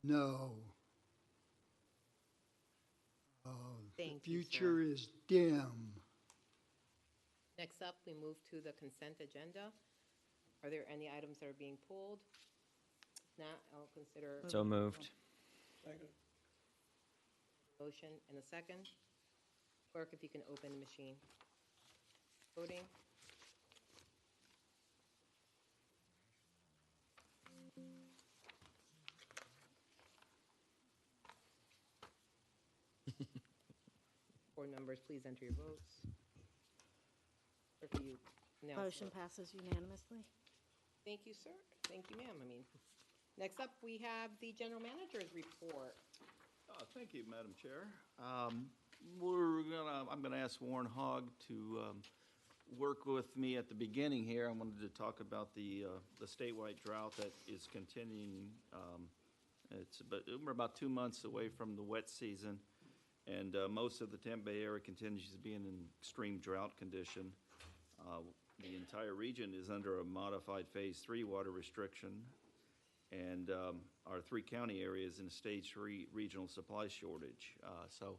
No. Oh, the Thank you, future sir. is dim. Next up, we move to the consent agenda. Are there any items that are being pulled? If not, I'll consider So moved. motion in a second. Clerk, if you can open the machine. Voting. Board members, please enter your votes. Clerk, will you announce the Motion vote? passes unanimously. Thank you, sir. Thank you, ma'am. Next up, we have the general manager's report. Thank you, Madam Chair. I'm gonna ask Warren Hogg to work with me at the beginning here. I wanted to talk about the statewide drought that is continuing. We're about 2 months away from the wet season, and most of the Tampa Bay area continues to be in an extreme drought condition. The entire region is under a modified Phase 3 water restriction, and our 3 county areas in a Stage 3 regional supply shortage. So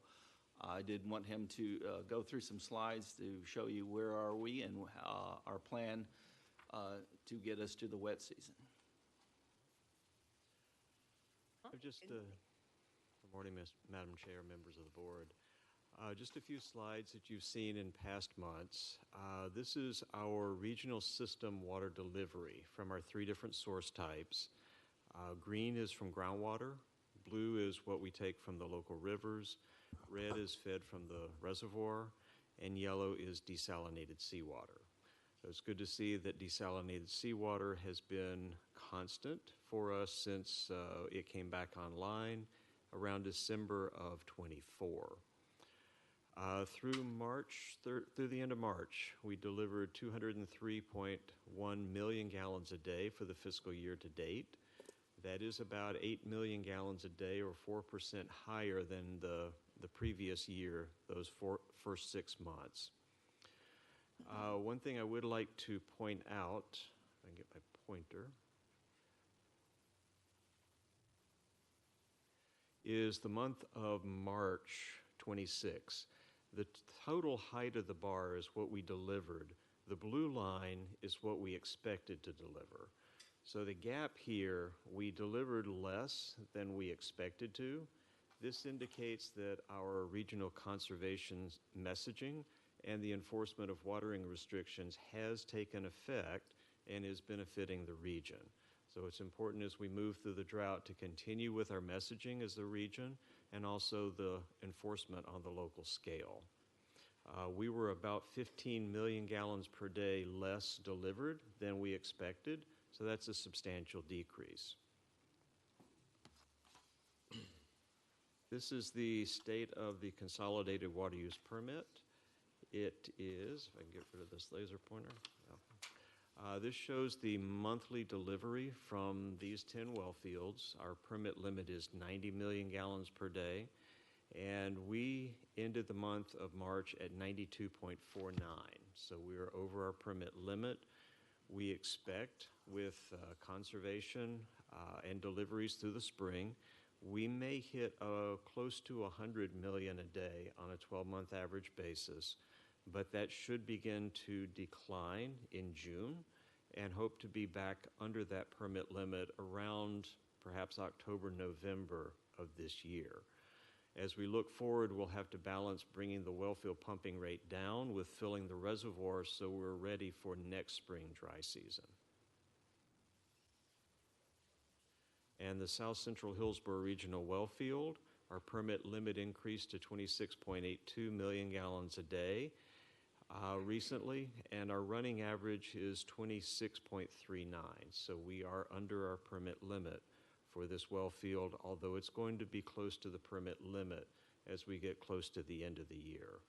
I did want him to go through some slides to show you where are we and our plan to get us to the wet season. Good morning, Madam Chair, members of the board. Just a few slides that you've seen in past months. This is our regional system water delivery from our 3 different source types. Green is from groundwater, blue is what we take from the local rivers, red is fed from the reservoir, and yellow is desalinated seawater. So it's good to see that desalinated seawater has been constant for us since it came back online around December of '24. Through the end of March, we delivered 203.1 million gallons a day for the fiscal year to date. That is about 8 million gallons a day, or 4% higher than the previous year, those first 6 months. One thing I would like to point out, if I can get my pointer, is the month of March 26. The total height of the bar is what we delivered. The blue line is what we expected to deliver. So the gap here, we delivered less than we expected to. This indicates that our regional conservation messaging and the enforcement of watering restrictions has taken effect and is benefiting the region. So it's important as we move through the drought to continue with our messaging as the region and also the enforcement on the local scale. We were about 15 million gallons per day less delivered than we expected, so that's a substantial decrease. This is the state of the consolidated water use permit. It is, if I can get rid of this laser pointer. This shows the monthly delivery from these 10 well fields. Our permit limit is 90 million gallons per day, and we ended the month of March at 92.49. So we are over our permit limit. We expect with conservation and deliveries through the spring, we may hit close to 100 million a day on a 12-month average basis, but that should begin to decline in June and hope to be back under that permit limit around perhaps October, November of this year. As we look forward, we'll have to balance bringing the wellfield pumping rate down with filling the reservoir so we're ready for next spring dry season. And the South Central Hillsborough Regional Wellfield, our permit limit increased to 26.82 million gallons a day recently, and our running average is 26.39. So we are under our permit limit for this well field, although it's going to be close to the permit limit as we get close to the end of the year.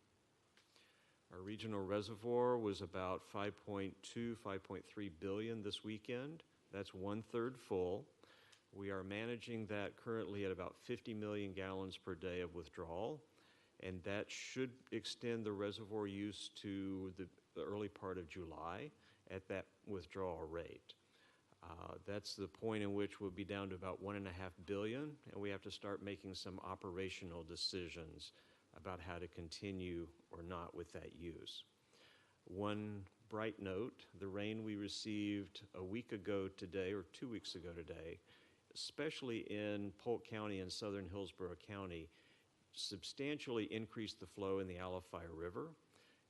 Our regional reservoir was about 5.3 billion this weekend. That's 1/3 full. We are managing that currently at about 50 million gallons per day of withdrawal, and that should extend the reservoir use to the early part of July at that withdrawal rate. That's the point in which we'll be down to about 1.5 billion, and we have to start making some operational decisions about how to continue or not with that use. One bright note, the rain we received a week ago today, or 2 weeks ago today, especially in Polk County and southern Hillsborough County, substantially increased the flow in the Alafia River.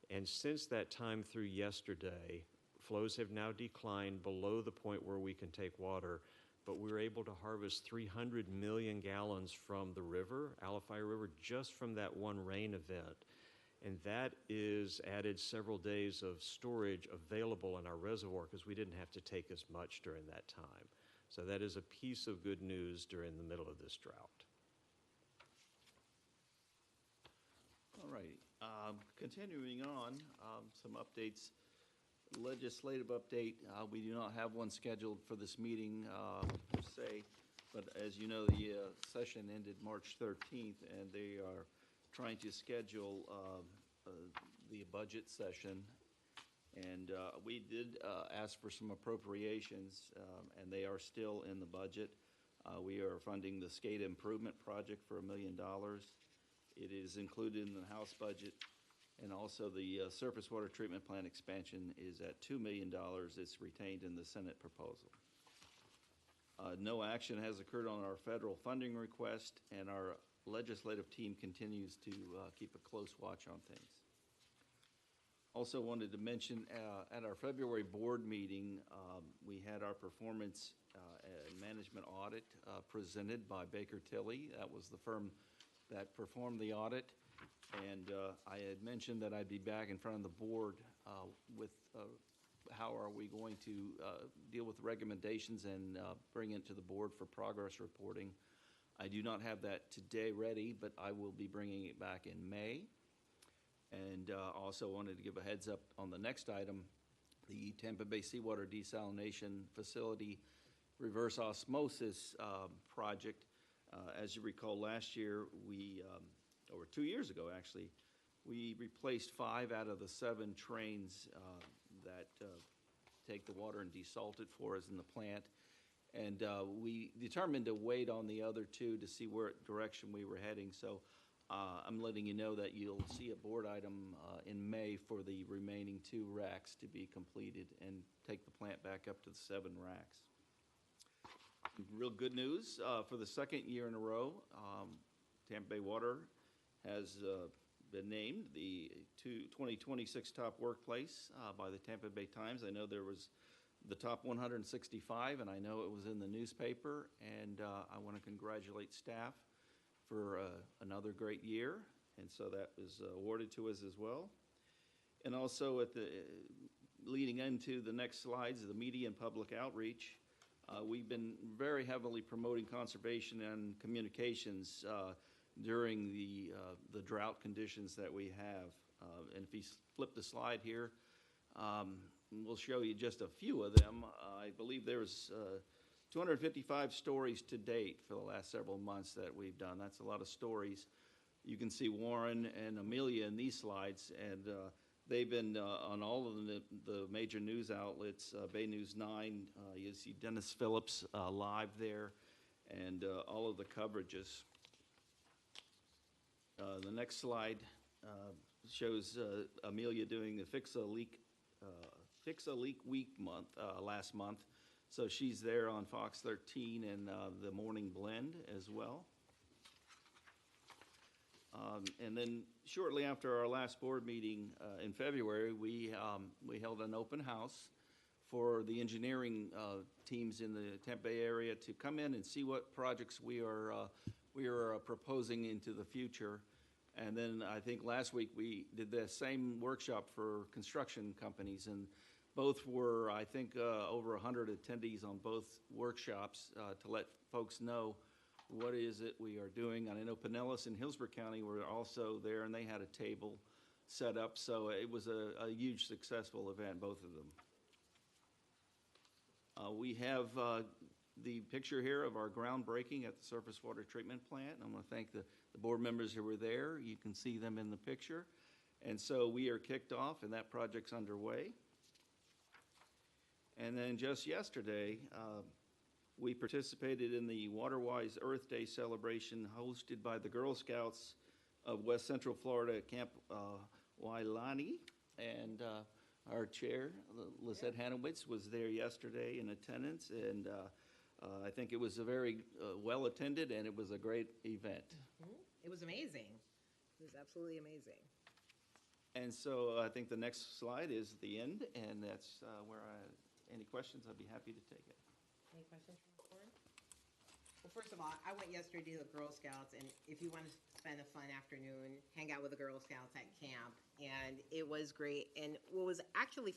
And since that time through yesterday, flows have now declined below the point where we can take water, but we were able to harvest 300 million gallons from the river, Alafia River, just from that one rain event. And that is added several days of storage available in our reservoir because we didn't have to take as much during that time. So that is a piece of good news during the middle of this drought. All right, continuing on, some updates. Legislative update, we do not have one scheduled for this meeting per se, but as you know, the session ended March 13th, and they are trying to schedule the budget session. And we did ask for some appropriations, and they are still in the budget. We are funding the skate improvement project for $1 million. It is included in the House budget, and also the surface water treatment plant expansion is at $2 million. It's retained in the Senate proposal. No action has occurred on our federal funding request, and our legislative team continues to keep a close watch on things. Also wanted to mention at our February board meeting, we had our performance and management audit presented by Baker Tilly. That was the firm that performed the audit. And I had mentioned that I'd be back in front of the board with how are we going to deal with the recommendations and bring it to the board for progress reporting. I do not have that today ready, but I will be bringing it back in May. And also wanted to give a heads up on the next item, the Tampa Bay Seawater Desalination Facility Reverse Osmosis project. As you recall, last year, or 2 years ago actually, we replaced 5 out of the 7 trains that take the water and desalt it for us in the plant. And we determined to wait on the other 2 to see where direction we were heading. So I'm letting you know that you'll see a board item in May for the remaining 2 racks to be completed and take the plant back up to the 7 racks. Real good news, for the second year in a row, Tampa Bay Water has been named the 2026 top workplace by the Tampa Bay Times. I know there was the top 165, and I know it was in the newspaper, and I want to congratulate staff for another great year, and so that was awarded to us as well. And also at the leading into the next slides, the media and public outreach. We've been very heavily promoting conservation and communications during the drought conditions that we have. And if you flip the slide here, we'll show you just a few of them. I believe there's 255 stories to date for the last several months that we've done. That's a lot of stories. You can see Warren and Amelia in these slides, and they've been on all of the major news outlets, Bay News 9, you see Dennis Phillips live there, and all of the coverages. The next slide shows Amelia doing the Fix a Leak Week month, last month. So she's there on Fox 13 and the Morning Blend as well. And then shortly after our last board meeting in February, we held an open house for the engineering teams in the Tampa Bay area to come in and see what projects we are proposing into the future. And then I think last week we did the same workshop for construction companies, and both were, I think, over 100 attendees on both workshops to let folks know what is it we are doing. And I know Pinellas and Hillsborough County were also there, and they had a table set up. So it was a huge successful event, both of them. We have the picture here of our groundbreaking at the surface water treatment plant. And I want to thank the board members who were there. You can see them in the picture. And so we are kicked off, and that project's underway. And then just yesterday, we participated in the Waterwise Earth Day celebration hosted by the Girl Scouts of West Central Florida, Camp Wailani. And our chair, Lizette Hanowitz, was there yesterday in attendance, and I think it was a very well-attended, and it was a great event. It was amazing. It was absolutely amazing. And so I think the next slide is the end, and that's any questions, I'd be happy to take it. Any questions from the board? Well, first of all, I went yesterday to the Girl Scouts, and if you want to spend a fun afternoon, hang out with the Girl Scouts at camp, and it was great. And what was actually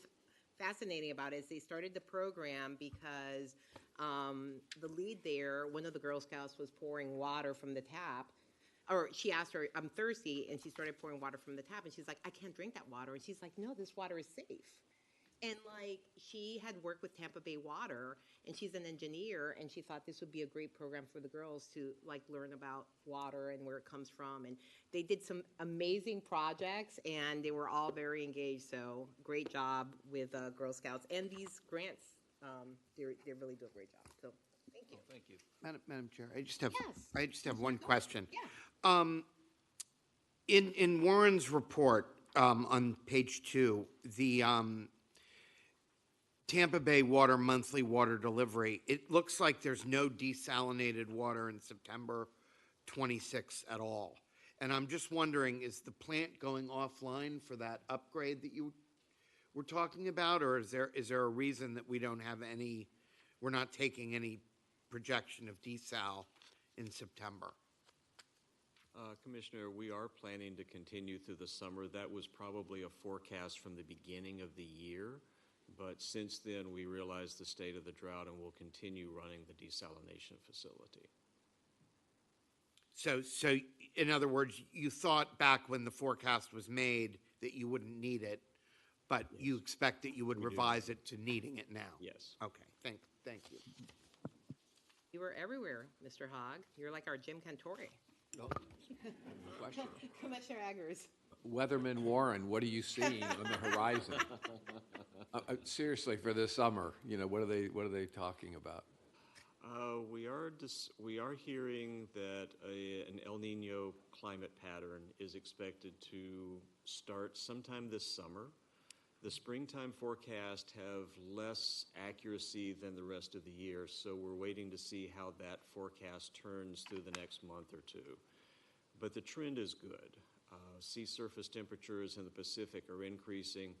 fascinating about it is they started the program because the lead there, one of the Girl Scouts, was pouring water from the tap. Or she asked her, I'm thirsty, and she started pouring water from the tap, and she's like, I can't drink that water. And she's like, no, this water is safe. And like, she had worked with Tampa Bay Water, and she's an engineer, and she thought this would be a great program for the girls to like learn about water and where it comes from. And they did some amazing projects, and they were all very engaged. So great job with Girl Scouts and these grants. They really do a great job. So thank you. Thank you. Madam Chair, I just have, Yes. I just have one question. Yeah. In Warren's report, on page 2, the Tampa Bay Water monthly water delivery, it looks like there's no desalinated water in September 26 at all. And I'm just wondering, is the plant going offline for that upgrade that you were talking about, or is there a reason that we don't have any, we're not taking any projection of desal in September? Commissioner, we are planning to continue through the summer. That was probably a forecast from the beginning of the year, but since then we realized the state of the drought and will continue running the desalination facility. So in other words, you thought back when the forecast was made that you wouldn't need it, but you expect that you would revise it to needing it now? Yes. Okay, thank you. You were everywhere, Mr. Hogg. You're like our Jim Cantore. Question. Commissioner Eggers. Weatherman Warren, what are you seeing on the horizon? Seriously, for this summer, what are they talking about? We are hearing that an El Nino climate pattern is expected to start sometime this summer. The springtime forecast have less accuracy than the rest of the year, so we're waiting to see how that forecast turns through the next month or two. But the trend is good. Sea surface temperatures in the Pacific are increasing,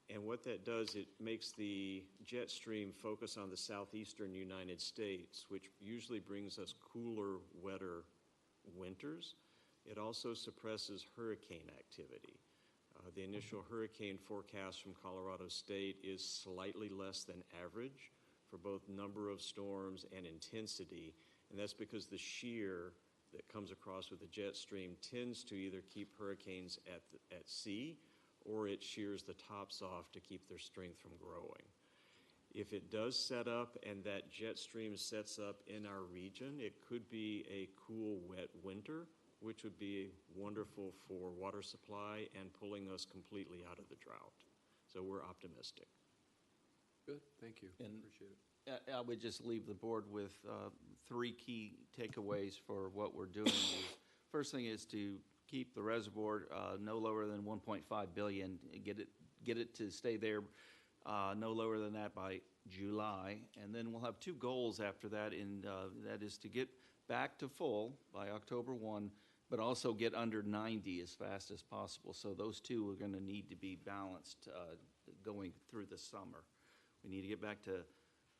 and what that does, it makes the jet stream focus on the southeastern United States, which usually brings us cooler, wetter winters. It also suppresses hurricane activity. The initial hurricane forecast from Colorado State is slightly less than average for both number of storms and intensity, and that's because the shear that comes across with the jet stream tends to either keep hurricanes at sea, or it shears the tops off to keep their strength from growing. If it does set up and that jet stream sets up in our region, it could be a cool, wet winter, which would be wonderful for water supply and pulling us completely out of the drought. So we're optimistic. Good, thank you. And Appreciate it. I would just leave the board with 3 key takeaways for what we're doing. First thing is to keep the reservoir no lower than 1.5 billion, get it to stay there no lower than that by July. And then we'll have 2 goals after that, and that is to get back to full by October 1, but also get under 90 as fast as possible. So those 2 are going to need to be balanced going through the summer. We need to get back to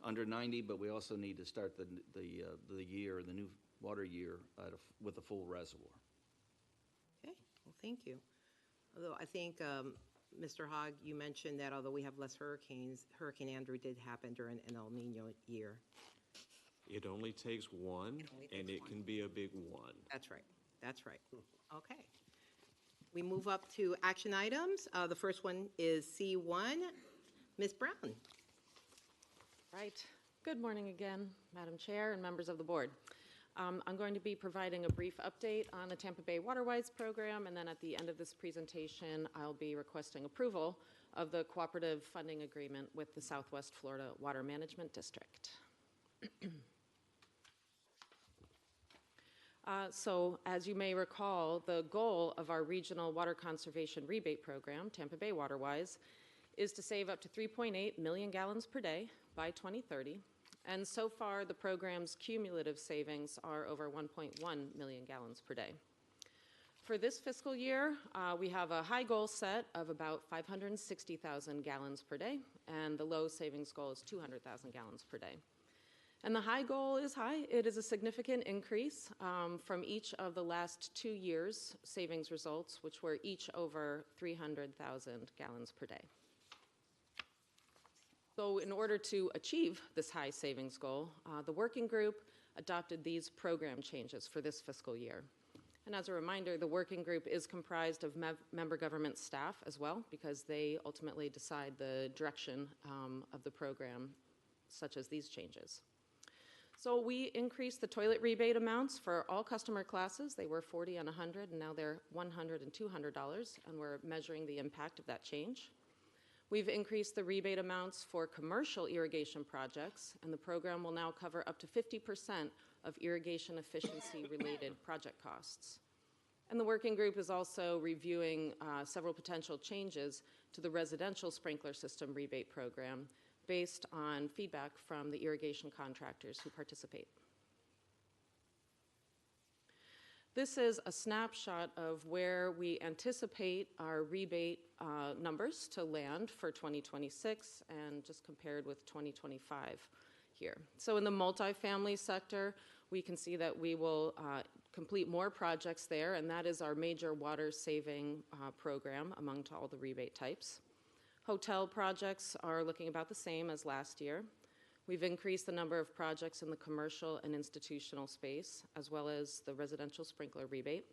under 90, but we also need to start the year, the new water year, with a full reservoir. Okay, well, thank you. Although I think, Mr. Hogg, you mentioned that although we have less hurricanes, Hurricane Andrew did happen during an El Nino year. It only takes one, and it can be a big one. That's right. That's right. Okay. We move up to action items. The first one is C1. Ms. Brown. Right. Good morning again, Madam Chair and members of the board. I'm going to be providing a brief update on the Tampa Bay Waterwise program, and then at the end of this presentation, I'll be requesting approval of the cooperative funding agreement with the Southwest Florida Water Management District. So, as you may recall, the goal of our regional water conservation rebate program, Tampa Bay Waterwise, is to save up to 3.8 million gallons per day by 2030. And so far, the program's cumulative savings are over 1.1 million gallons per day. For this fiscal year, we have a high goal set of about 560,000 gallons per day, and the low savings goal is 200,000 gallons per day. And the high goal is high. It is a significant increase from each of the last 2 years' savings results, which were each over 300,000 gallons per day. So in order to achieve this high savings goal, the working group adopted these program changes for this fiscal year. And as a reminder, the working group is comprised of member government staff as well, because they ultimately decide the direction of the program, such as these changes. So we increased the toilet rebate amounts for all customer classes. They were $40 and $100, and now they're $100 and $200, and we're measuring the impact of that change. We've increased the rebate amounts for commercial irrigation projects, and the program will now cover up to 50% of irrigation efficiency-related project costs. And the working group is also reviewing several potential changes to the residential sprinkler system rebate program based on feedback from the irrigation contractors who participate. This is a snapshot of where we anticipate our rebate numbers to land for 2026 and just compared with 2025 here. So in the multifamily sector, we can see that we will complete more projects there, and that is our major water saving program among all the rebate types. Hotel projects are looking about the same as last year. We've increased the number of projects in the commercial and institutional space, as well as the residential sprinkler rebate.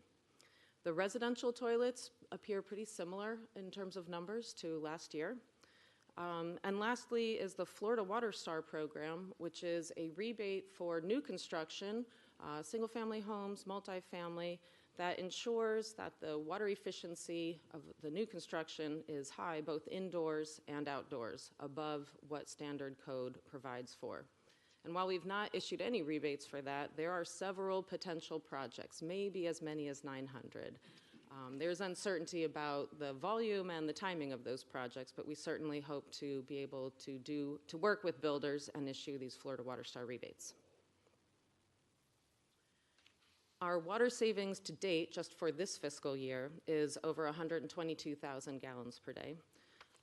The residential toilets appear pretty similar in terms of numbers to last year. And lastly is the Florida Water Star program, which is a rebate for new construction, single-family homes, multifamily, that ensures that the water efficiency of the new construction is high, both indoors and outdoors, above what standard code provides for. And while we've not issued any rebates for that, there are several potential projects, maybe as many as 900. There's uncertainty about the volume and the timing of those projects, but we certainly hope to be able to work with builders and issue these Florida Water Star rebates. Our water savings to date, just for this fiscal year, is over 122,000 gallons per day.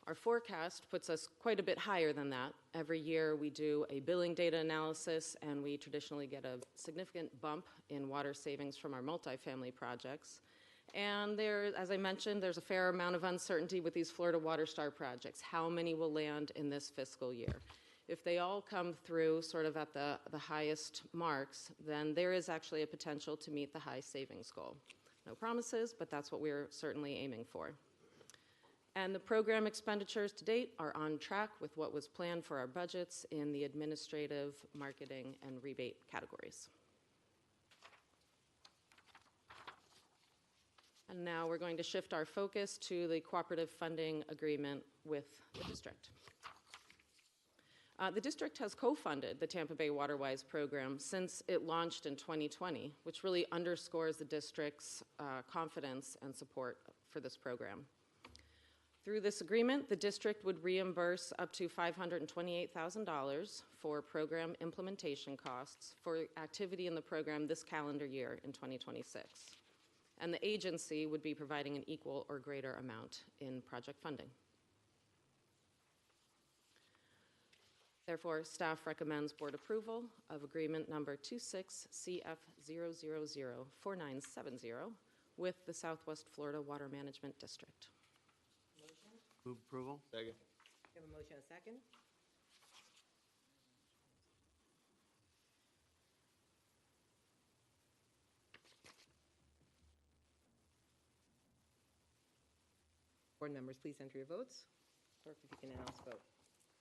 Our forecast puts us quite a bit higher than that. Every year we do a billing data analysis, and we traditionally get a significant bump in water savings from our multifamily projects. And there, as I mentioned, there's a fair amount of uncertainty with these Florida Water Star projects. How many will land in this fiscal year? If they all come through sort of at the highest marks, then there is actually a potential to meet the high savings goal. No promises, but that's what we're certainly aiming for. And the program expenditures to date are on track with what was planned for our budgets in the administrative, marketing, and rebate categories. And now we're going to shift our focus to the cooperative funding agreement with the district. The district has co-funded the Tampa Bay WaterWise program since it launched in 2020, which really underscores the district's confidence and support for this program. Through this agreement, the district would reimburse up to $528,000 for program implementation costs for activity in the program this calendar year in 2026. And the agency would be providing an equal or greater amount in project funding. Therefore, staff recommends board approval of agreement number 26CF0004970 with the Southwest Florida Water Management District. Move approval. Second. We have a motion and a second. Board members, please enter your votes. Clerk, if you can announce vote.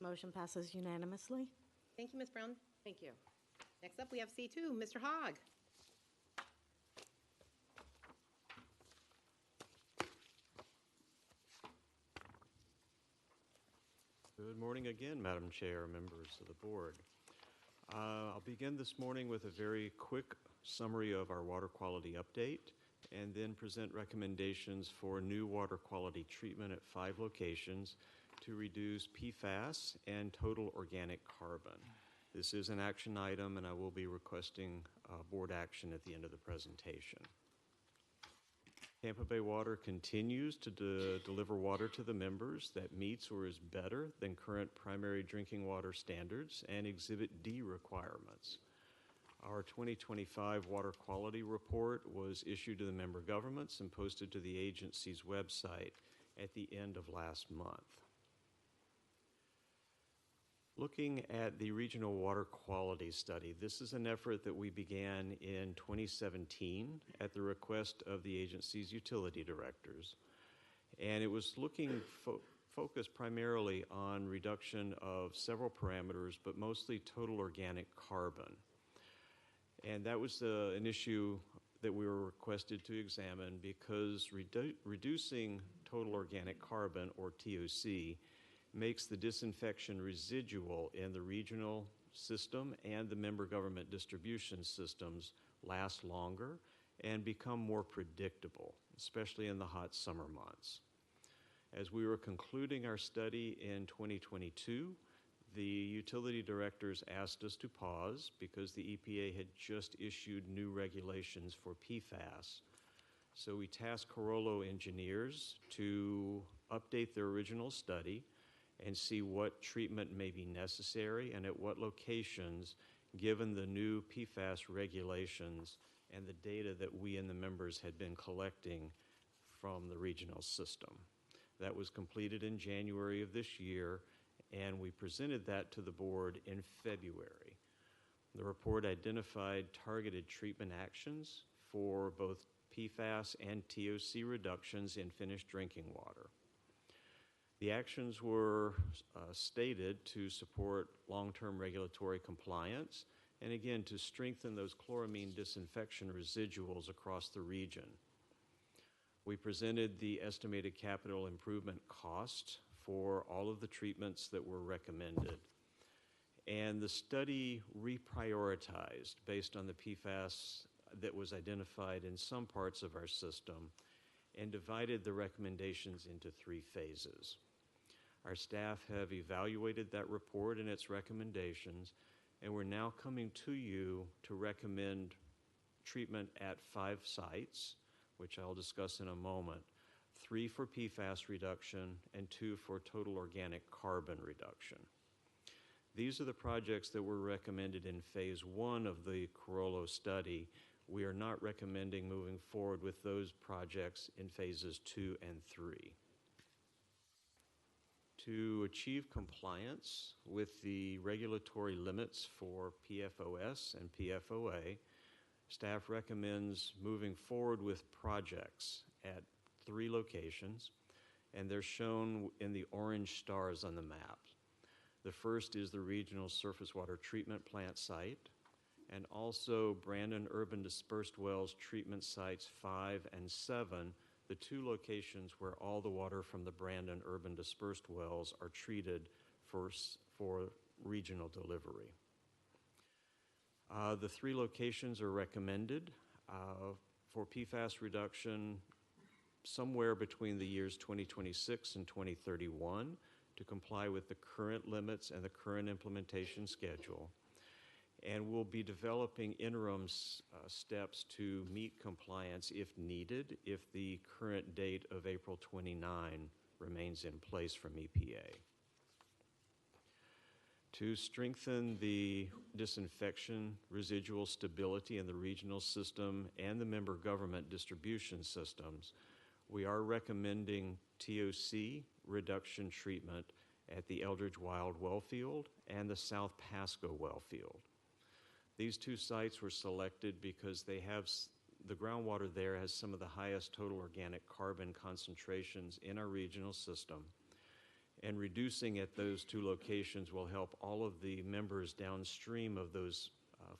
Motion passes unanimously. Thank you, Ms. Brown. Thank you. Next up, we have C2, Mr. Hogg. Good morning again, Madam Chair, members of the board. I'll begin this morning with a very quick summary of our water quality update and then present recommendations for new water quality treatment at 5 locations to reduce PFAS and total organic carbon. This is an action item, and I will be requesting board action at the end of the presentation. Tampa Bay Water continues to deliver water to the members that meets or is better than current primary drinking water standards and Exhibit D requirements. Our 2025 water quality report was issued to the member governments and posted to the agency's website at the end of last month. Looking at the Regional Water Quality Study, this is an effort that we began in 2017 at the request of the agency's utility directors. And it was looking focused primarily on reduction of several parameters, but mostly total organic carbon. And that was an issue that we were requested to examine because reducing total organic carbon, or TOC, makes the disinfection residual in the regional system and the member government distribution systems last longer and become more predictable, especially in the hot summer months. As we were concluding our study in 2022, the utility directors asked us to pause because the EPA had just issued new regulations for PFAS. So we tasked Carollo engineers to update their original study and see what treatment may be necessary and at what locations, given the new PFAS regulations and the data that we and the members had been collecting from the regional system. That was completed in January of this year, and we presented that to the board in February. The report identified targeted treatment actions for both PFAS and TOC reductions in finished drinking water. The actions were stated to support long-term regulatory compliance and, again, to strengthen those chloramine disinfection residuals across the region. We presented the estimated capital improvement cost for all of the treatments that were recommended. And the study reprioritized based on the PFAS that was identified in some parts of our system and divided the recommendations into 3 phases. Our staff have evaluated that report and its recommendations, and we're now coming to you to recommend treatment at 5 sites, which I'll discuss in a moment, 3 for PFAS reduction and 2 for total organic carbon reduction. These are the projects that were recommended in phase 1 of the Carollo study. We are not recommending moving forward with those projects in phases 2 and 3. To achieve compliance with the regulatory limits for PFOS and PFOA, staff recommends moving forward with projects at 3 locations, and they're shown in the orange stars on the map. The first is the Regional Surface Water Treatment Plant site, and also Brandon Urban Dispersed Wells Treatment Sites 5 and 7, the 2 locations where all the water from the Brandon Urban Dispersed Wells are treated for regional delivery. The 3 locations are recommended for PFAS reduction somewhere between the years 2026 and 2031 to comply with the current limits and the current implementation schedule. And we'll be developing interim steps to meet compliance if needed, if the current date of April 29 remains in place from EPA. To strengthen the disinfection residual stability in the regional system and the member government distribution systems, we are recommending TOC reduction treatment at the Eldridge Wild well field and the South Pasco well field. These 2 sites were selected because they have, the groundwater there has some of the highest total organic carbon concentrations in our regional system, and reducing at those 2 locations will help all of the members downstream of those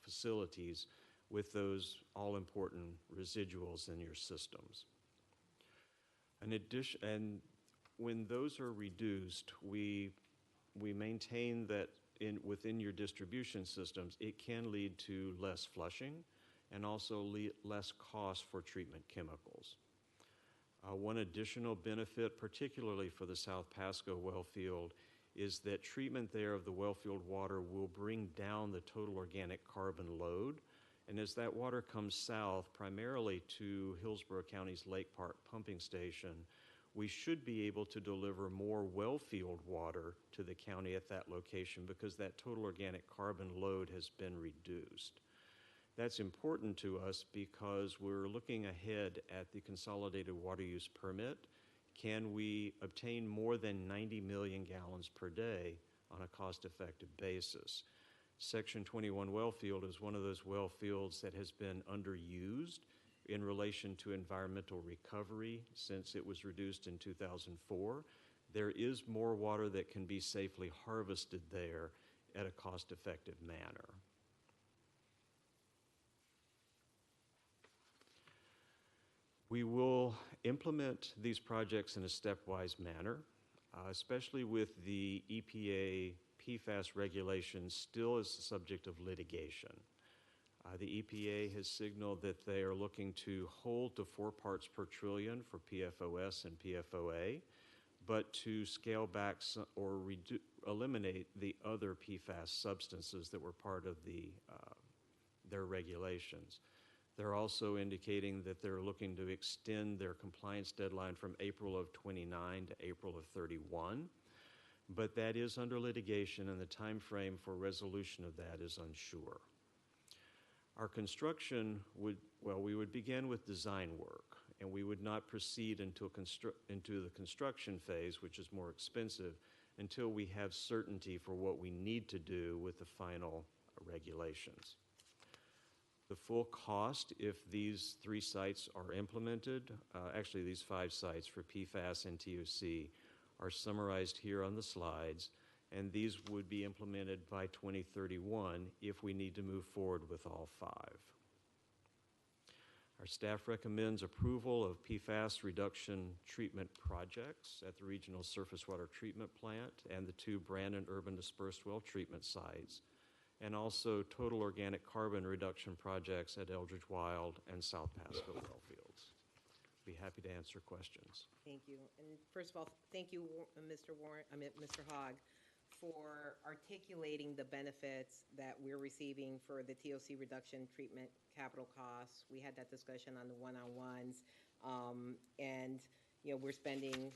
facilities with those all-important residuals in your systems. In addition, and when those are reduced, we maintain that within your distribution systems, it can lead to less flushing and also less cost for treatment chemicals. One additional benefit, particularly for the South Pasco well field, is that treatment there of the well field water will bring down the total organic carbon load. And as that water comes south, primarily to Hillsborough County's Lake Park pumping station, we should be able to deliver more well field water to the county at that location because that total organic carbon load has been reduced. That's important to us because we're looking ahead at the consolidated water use permit. Can we obtain more than 90 million gallons per day on a cost-effective basis? Section 21 well field is one of those well fields that has been underused in relation to environmental recovery since it was reduced in 2004. There is more water that can be safely harvested there at a cost-effective manner. We will implement these projects in a stepwise manner, especially with the EPA PFAS regulations still as the subject of litigation. The EPA has signaled that they are looking to hold to 4 parts per trillion for PFOS and PFOA, but to scale back or eliminate the other PFAS substances that were part of their regulations. They're also indicating that they're looking to extend their compliance deadline from April of 29 to April of 31, but that is under litigation and the time frame for resolution of that is unsure. Our construction we would begin with design work, and we would not proceed into the construction phase, which is more expensive, until we have certainty for what we need to do with the final regulations. The full cost, if these 3 sites are implemented, actually these 5 sites for PFAS and TOC are summarized here on the slides, and these would be implemented by 2031 if we need to move forward with all 5. Our staff recommends approval of PFAS reduction treatment projects at the Regional Surface Water Treatment Plant and the 2 Brandon Urban Dispersed Well Treatment sites, and also total organic carbon reduction projects at Eldridge Wild and South Pasco well fields. Be happy to answer questions. Thank you. And first of all, thank you, Mr. Hogg, for articulating the benefits that we're receiving for the TOC reduction treatment capital costs. We had that discussion on the one-on-ones. And, we're spending,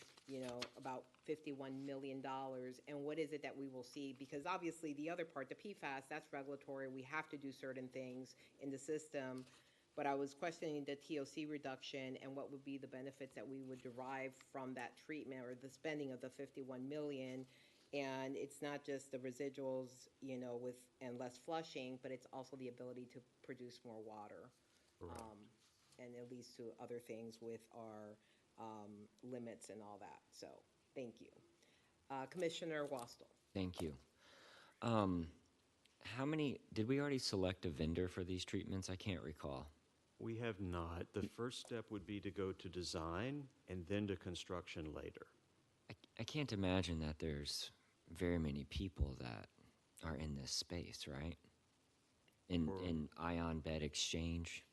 about $51 million. And what is it that we will see? Because obviously the other part, the PFAS, that's regulatory. We have to do certain things in the system. But I was questioning the TOC reduction and what would be the benefits that we would derive from that treatment or the spending of the $51 million. And it's not just the residuals, and less flushing, but it's also the ability to produce more water. And it leads to other things with our limits and all that. So, thank you. Commissioner Wastel. Thank you. How many, did we already select a vendor for these treatments? I can't recall. We have not. The first step would be to go to design and then to construction later. I can't imagine that there's very many people that are in this space, right? In ion bed exchange.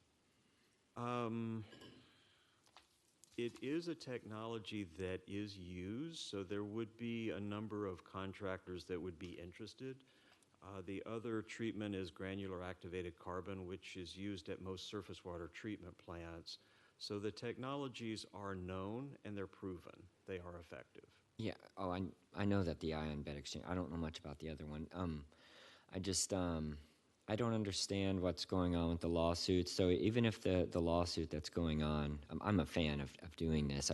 It is a technology that is used, so there would be a number of contractors that would be interested. The other treatment is granular activated carbon, which is used at most surface water treatment plants. So the technologies are known and they're proven. They are effective. Yeah. Oh, I know that the ion bed exchange. I don't know much about the other one. I don't understand what's going on with the lawsuit. So even if the lawsuit that's going on, I'm a fan of doing this.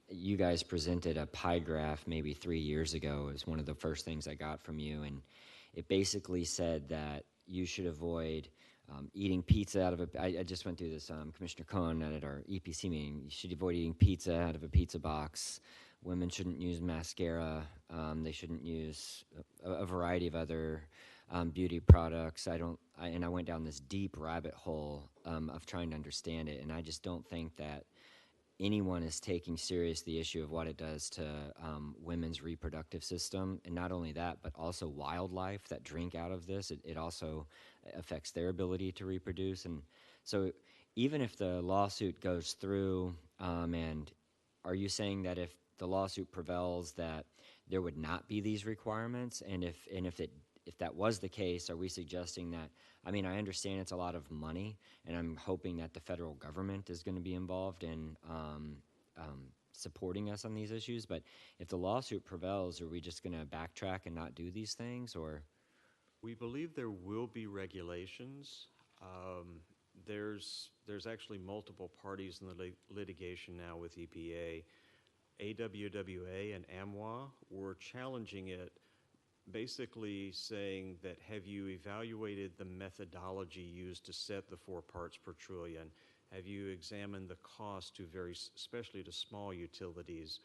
You guys presented a pie graph maybe 3 years ago. It was one of the first things I got from you, and it basically said that you should avoid eating pizza out of a. I just went through this. Commissioner Cohen at our EPC meeting. You should avoid eating pizza out of a pizza box. Women shouldn't use mascara. They shouldn't use a variety of other beauty products. I went down this deep rabbit hole of trying to understand it, and I just don't think that anyone is taking serious the issue of what it does to women's reproductive system. And not only that, but also wildlife that drink out of this. It also affects their ability to reproduce. And so even if the lawsuit goes through and are you saying that if the lawsuit prevails, that there would not be these requirements? And if that was the case, are we suggesting that, I mean, I understand it's a lot of money, and I'm hoping that the federal government is going to be involved in supporting us on these issues, but if the lawsuit prevails, are we just going to backtrack and not do these things, or? We believe there will be regulations. There's actually multiple parties in the litigation now with EPA. AWWA and AMWA were challenging it, basically saying that, have you evaluated the methodology used to set the 4 parts per trillion? Have you examined the cost to especially to small utilities?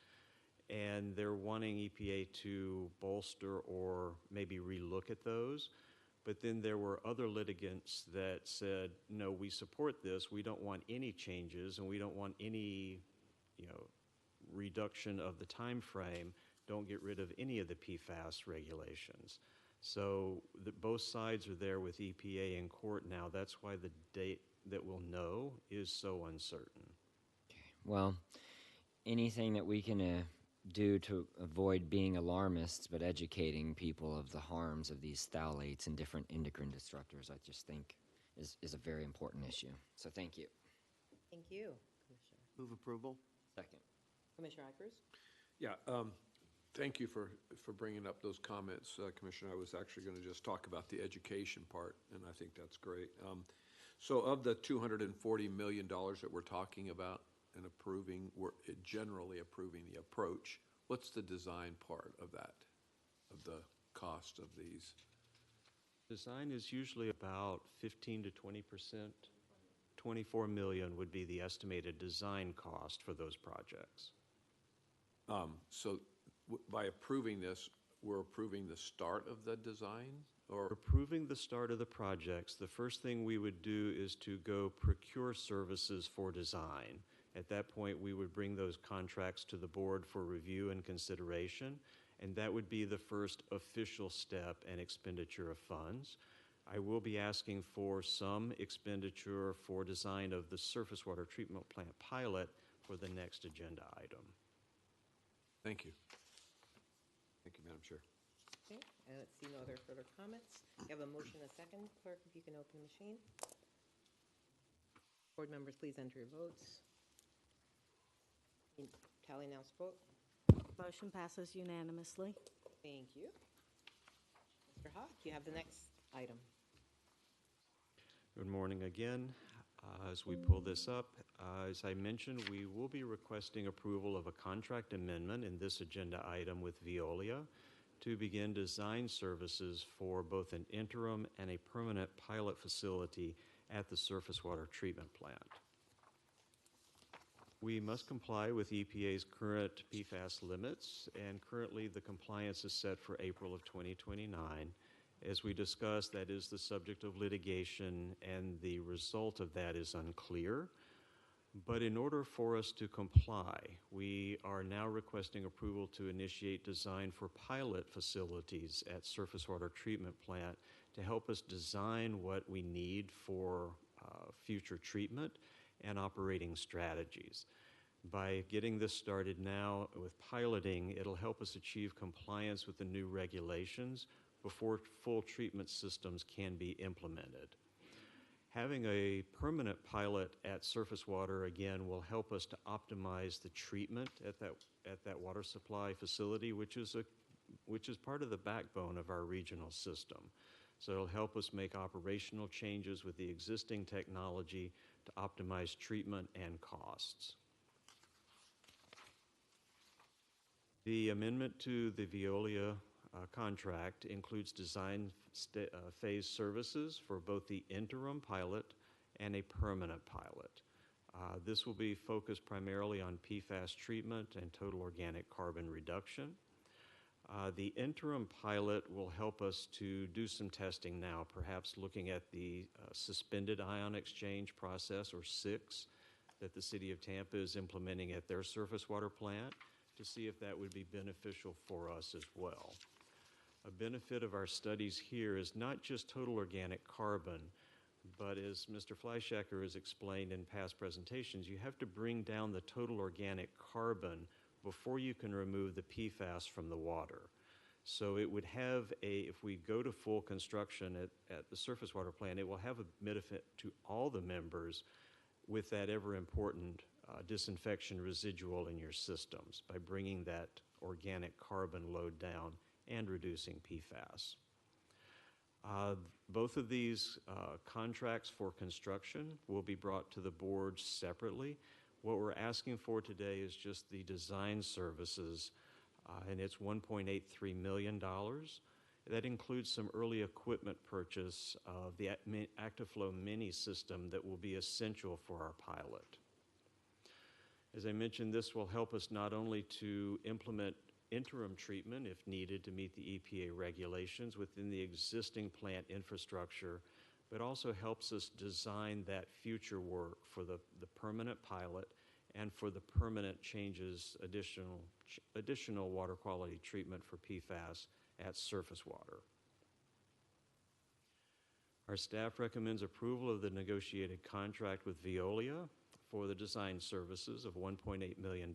And they're wanting EPA to bolster or maybe relook at those. But then there were other litigants that said, no, we support this. We don't want any changes, and we don't want any, reduction of the time frame. Don't get rid of any of the PFAS regulations. So both sides are there with EPA in court now. That's why the date that we'll know is so uncertain. Well, anything that we can do to avoid being alarmists, but educating people of the harms of these phthalates and different endocrine disruptors, I just think is a very important issue. So thank you. Thank you, Commissioner. Move approval? Second. Commissioner Eckers? Yeah, thank you for bringing up those comments, Commissioner. I was actually going to just talk about the education part, and I think that's great. So of the $240 million that we're talking about and approving, we're generally approving the approach. What's the design part of that, of the cost of these? Design is usually about 15 to 20%. 24 million would be the estimated design cost for those projects. So by approving this, we're approving the start of the design? Or approving the start of the projects, the first thing we would do is to go procure services for design. At that point, we would bring those contracts to the board for review and consideration, and that would be the first official step and expenditure of funds. I will be asking for some expenditure for design of the surface water treatment plant pilot for the next agenda item. Thank you. Thank you, Madam Chair. Okay, and let's see no other further comments. You have a motion, a second. Clerk, if you can open the machine. Board members, please enter your votes. Tally now vote. Motion passes unanimously. Thank you. Mr. Hawk, you have the next item. Good morning again. As we pull this up, as I mentioned, we will be requesting approval of a contract amendment in this agenda item with Veolia to begin design services for both an interim and a permanent pilot facility at the surface water treatment plant. We must comply with EPA's current PFAS limits, and currently the compliance is set for April of 2029. As we discussed, that is the subject of litigation, and the result of that is unclear. But in order for us to comply, we are now requesting approval to initiate design for pilot facilities at surface water treatment plant to help us design what we need for future treatment and operating strategies. By getting this started now with piloting, it'll help us achieve compliance with the new regulations before full treatment systems can be implemented. Having a permanent pilot at surface water, again, will help us to optimize the treatment at that water supply facility, which is part of the backbone of our regional system. So it'll help us make operational changes with the existing technology to optimize treatment and costs. The amendment to the Veolia contract includes design phase services for both the interim pilot and a permanent pilot. This will be focused primarily on PFAS treatment and total organic carbon reduction. The interim pilot will help us to do some testing now, perhaps looking at the suspended ion exchange process, or SIX, that the City of Tampa is implementing at their surface water plant to see if that would be beneficial for us as well. A benefit of our studies here is not just total organic carbon, But as Mr. Fleischacker has explained in past presentations, you have to bring down the total organic carbon before you can remove the PFAS from the water. So it would have if we go to full construction at the surface water plant, it will have a benefit to all the members with that ever important disinfection residual in your systems by bringing that organic carbon load down and reducing PFAS. Both of these contracts for construction will be brought to the board separately. What we're asking for today is just the design services, and it's $1.83 million. That includes some early equipment purchase of the ActiveFlow Mini system that will be essential for our pilot. As I mentioned, this will help us not only to implement interim treatment if needed to meet the EPA regulations within the existing plant infrastructure, but also helps us design that future work for the permanent pilot and for the permanent changes, additional water quality treatment for PFAS at surface water. Our staff recommends approval of the negotiated contract with Veolia for the design services of $1.8 million.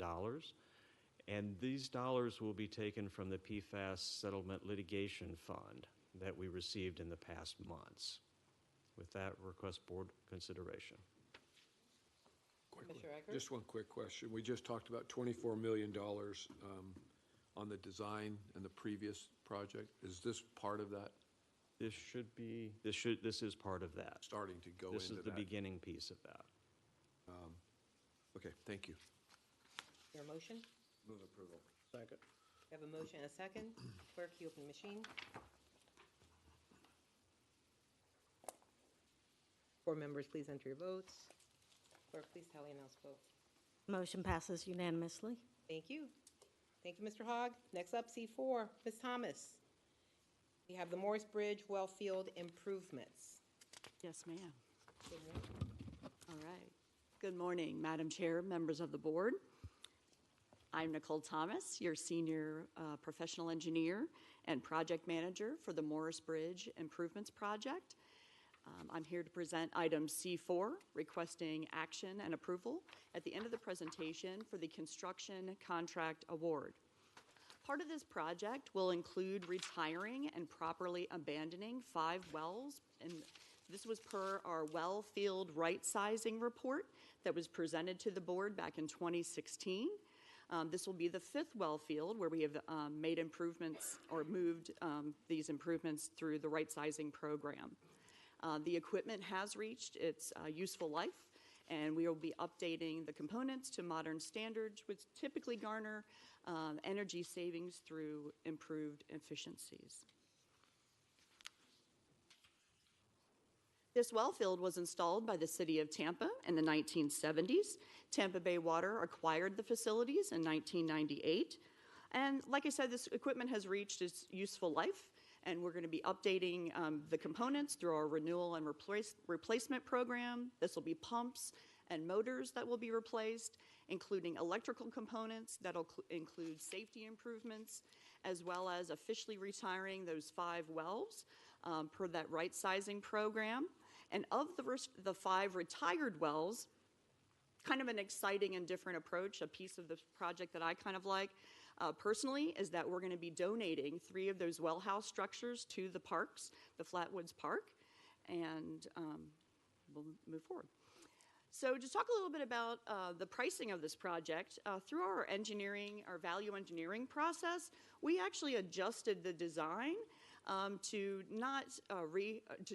And these dollars will be taken from the PFAS settlement litigation fund that we received in the past months. With that, request board consideration. Mr. Eckert? Just one quick question. We just talked about $24 million on the design and the previous project. Is this part of that? This is part of that. Starting to go into that? This is the beginning piece of that. Okay, thank you. Is there a motion? Move approval. Second. We have a motion and a second. Clerk, you open the machine. Board members, please enter your votes. Clerk, please tally and announce vote. Motion passes unanimously. Thank you. Thank you, Mr. Hogg. Next up, C4, Ms. Thomas. We have the Morris Bridge Wellfield improvements. Yes, ma'am. Good morning. All right. Good morning, Madam Chair, members of the board. I'm Nicole Thomas, your senior professional engineer and project manager for the Morris Bridge Improvements Project. I'm here to present item C4, requesting action and approval at the end of the presentation for the construction contract award. Part of this project will include retiring and properly abandoning 5 wells, and this was per our well field right sizing report that was presented to the board back in 2016. This will be the 5th well field where we have made improvements or moved these improvements through the right sizing program. The equipment has reached its useful life, and we will be updating the components to modern standards, which typically garner energy savings through improved efficiencies. This well field was installed by the city of Tampa in the 1970s. Tampa Bay Water acquired the facilities in 1998. And like I said, this equipment has reached its useful life, and we're going to be updating the components through our renewal and replacement program. This will be pumps and motors that will be replaced, including electrical components that'll include safety improvements, as well as officially retiring those 5 wells per that right sizing program. And of the 5 retired wells, kind of an exciting and different approach, a piece of the project that I kind of like personally, is that we're going to be donating 3 of those well house structures to the parks, the Flatwoods Park, and we'll move forward. So to talk a little bit about the pricing of this project, through our value engineering process, we actually adjusted the design to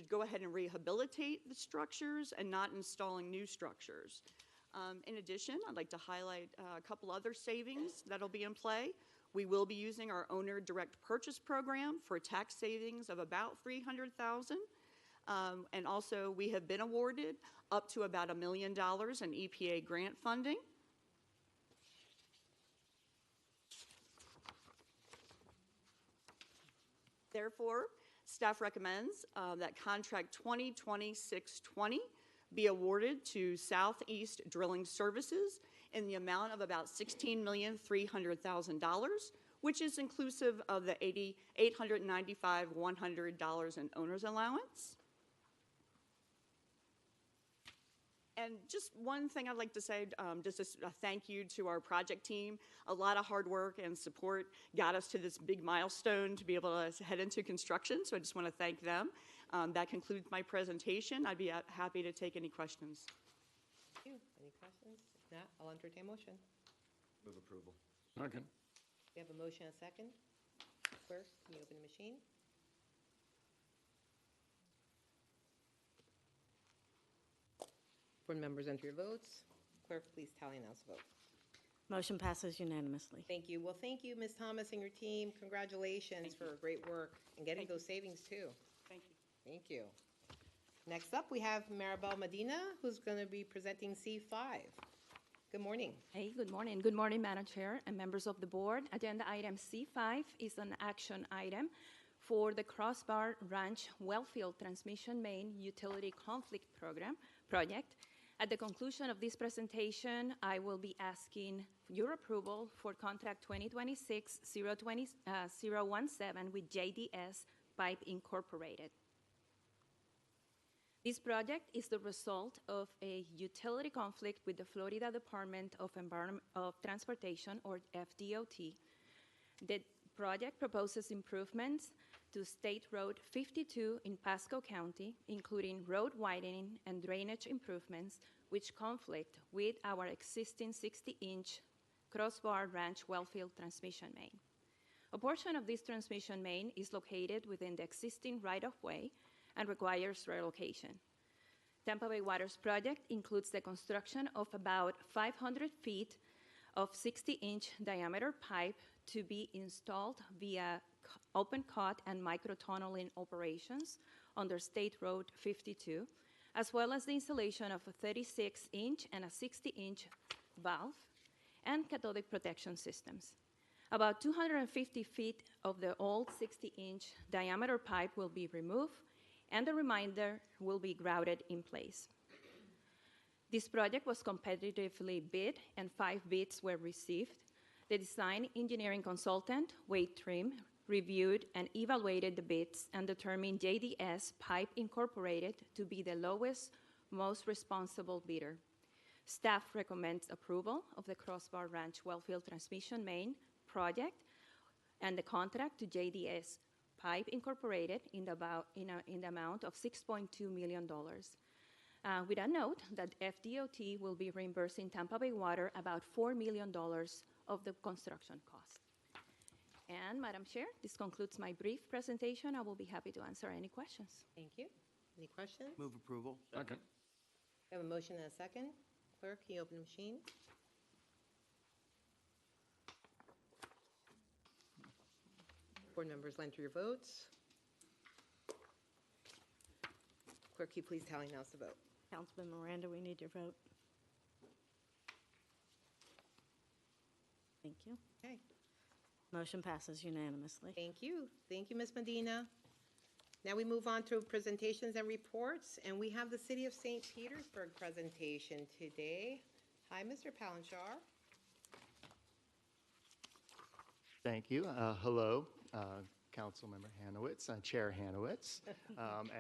go ahead and rehabilitate the structures and not installing new structures. In addition, I'd like to highlight a couple other savings that'll be in play. We will be using our owner direct purchase program for tax savings of about $300,000. And also, we have been awarded up to about $1 million in EPA grant funding. Therefore, staff recommends that contract 2020-620 be awarded to Southeast Drilling Services in the amount of about $16,300,000, which is inclusive of the $895,100 in owner's allowance. And just one thing I'd like to say, just a thank you to our project team. A lot of hard work and support got us to this big milestone to be able to head into construction, so I just want to thank them. That concludes my presentation. I'd be happy to take any questions. Thank you. Any questions? If not, I'll entertain a motion. Move approval. Second. We have a motion and a second. Clerk, can you open the machine? Board members, enter your votes. Clerk, please tally and announce the vote. Motion passes unanimously. Thank you. Well, thank you, Ms. Thomas and your team. Congratulations for great work and getting those savings too. Thank you. Thank you. Next up, we have Maribel Medina, who's going to be presenting C5. Good morning. Hey, good morning. Good morning, Madam Chair and members of the board. Agenda item C5 is an action item for the Crossbar Ranch Wellfield Transmission Main Utility Conflict project. At the conclusion of this presentation, I will be asking your approval for contract 2026-017 with JDS Pipe Incorporated. This project is the result of a utility conflict with the Florida Department of Transportation, or FDOT. The project proposes improvements to State Road 52 in Pasco County, including road widening and drainage improvements, which conflict with our existing 60-inch Crossbar Ranch Wellfield transmission main. A portion of this transmission main is located within the existing right-of-way and requires relocation. Tampa Bay Water's project includes the construction of about 500 feet of 60-inch diameter pipe to be installed via open cut and microtunneling operations under State Road 52, as well as the installation of a 36-inch and a 60-inch valve and cathodic protection systems. About 250 feet of the old 60-inch diameter pipe will be removed, and the remainder will be grouted in place. This project was competitively bid, and 5 bids were received. The design engineering consultant, Wade Trim, reviewed and evaluated the bids and determined JDS Pipe Incorporated to be the lowest, most responsible bidder. Staff recommends approval of the Crossbar Ranch Wellfield Transmission Main project and the contract to JDS Pipe Incorporated in the amount of $6.2 million. With a note that FDOT will be reimbursing Tampa Bay Water about $4 million of the construction cost. And Madam Chair, this concludes my brief presentation. I will be happy to answer any questions. Thank you. Any questions? Move approval. Second. We have a motion and a second. Clerk, can you open the machine? Board members, enter your votes. Clerk, can you please tally and announce the vote? Councilman Miranda, we need your vote. Thank you. Okay. Motion passes unanimously. Thank you. Thank you, Ms. Medina. Now we move on to presentations and reports, and we have the City of St. Petersburg presentation today. Hi, Mr. Palanchar. Thank you. Hello, Councilmember Hanowitz, Chair Hanowitz,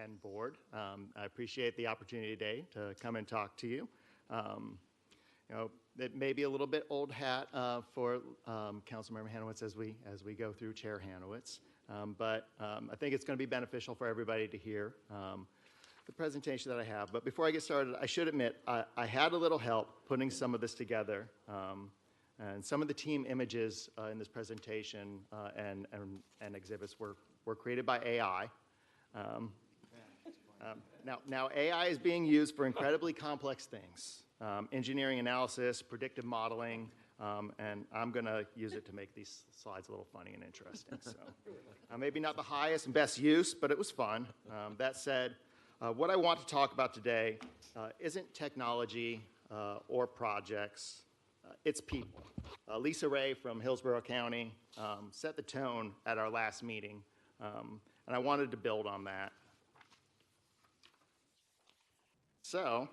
and Board. I appreciate the opportunity today to come and talk to you. You know, it may be a little bit old hat for Councilmember Hanowitz as we go through Chair Hanowitz, but I think it's going to be beneficial for everybody to hear the presentation that I have. But before I get started, I should admit I had a little help putting some of this together. And some of the team images in this presentation and exhibits were created by AI. Now AI is being used for incredibly complex things, engineering analysis, predictive modeling, and I'm going to use it to make these slides a little funny and interesting. So maybe not the highest and best use, but it was fun. That said, what I want to talk about today isn't technology or projects. It's people. Lisa Ray from Hillsborough County set the tone at our last meeting, and I wanted to build on that. So,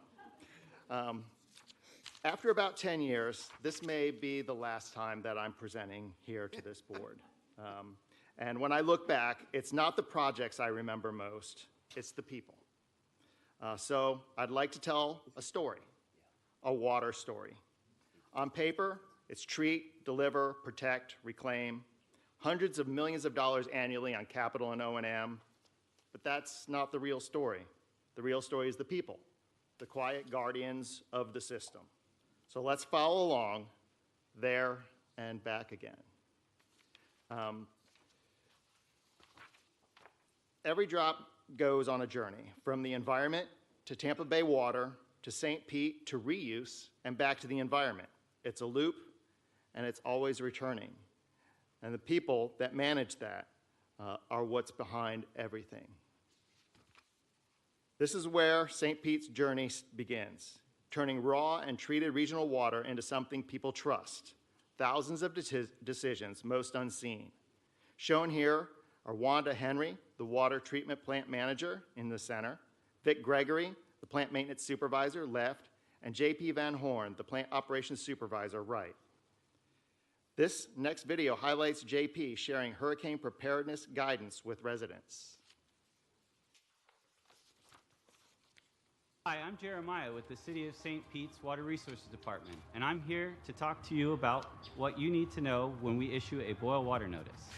after about 10 years, this may be the last time that I'm presenting here to this board. And when I look back, it's not the projects I remember most, it's the people. So I'd like to tell a story a water story. On paper, it's treat, deliver, protect, reclaim, hundreds of millions of dollars annually on capital and O&M, but that's not the real story. The real story is the people, the quiet guardians of the system. So let's follow along there and back again. Every drop goes on a journey, from the environment to Tampa Bay water to St. Pete to reuse and back to the environment. It's a loop, and it's always returning. And the people that manage that are what's behind everything. This is where St. Pete's journey begins, turning raw and treated regional water into something people trust. Thousands of decisions, most unseen. Shown here are Wanda Henry, the water treatment plant manager, in the center, Vic Gregory, the plant maintenance supervisor, left, and JP Van Horn, the plant operations supervisor, right. This next video highlights JP sharing hurricane preparedness guidance with residents. Hi, I'm Jeremiah with the City of St. Pete's Water Resources Department, and I'm here to talk to you about what you need to know when we issue a boil water notice.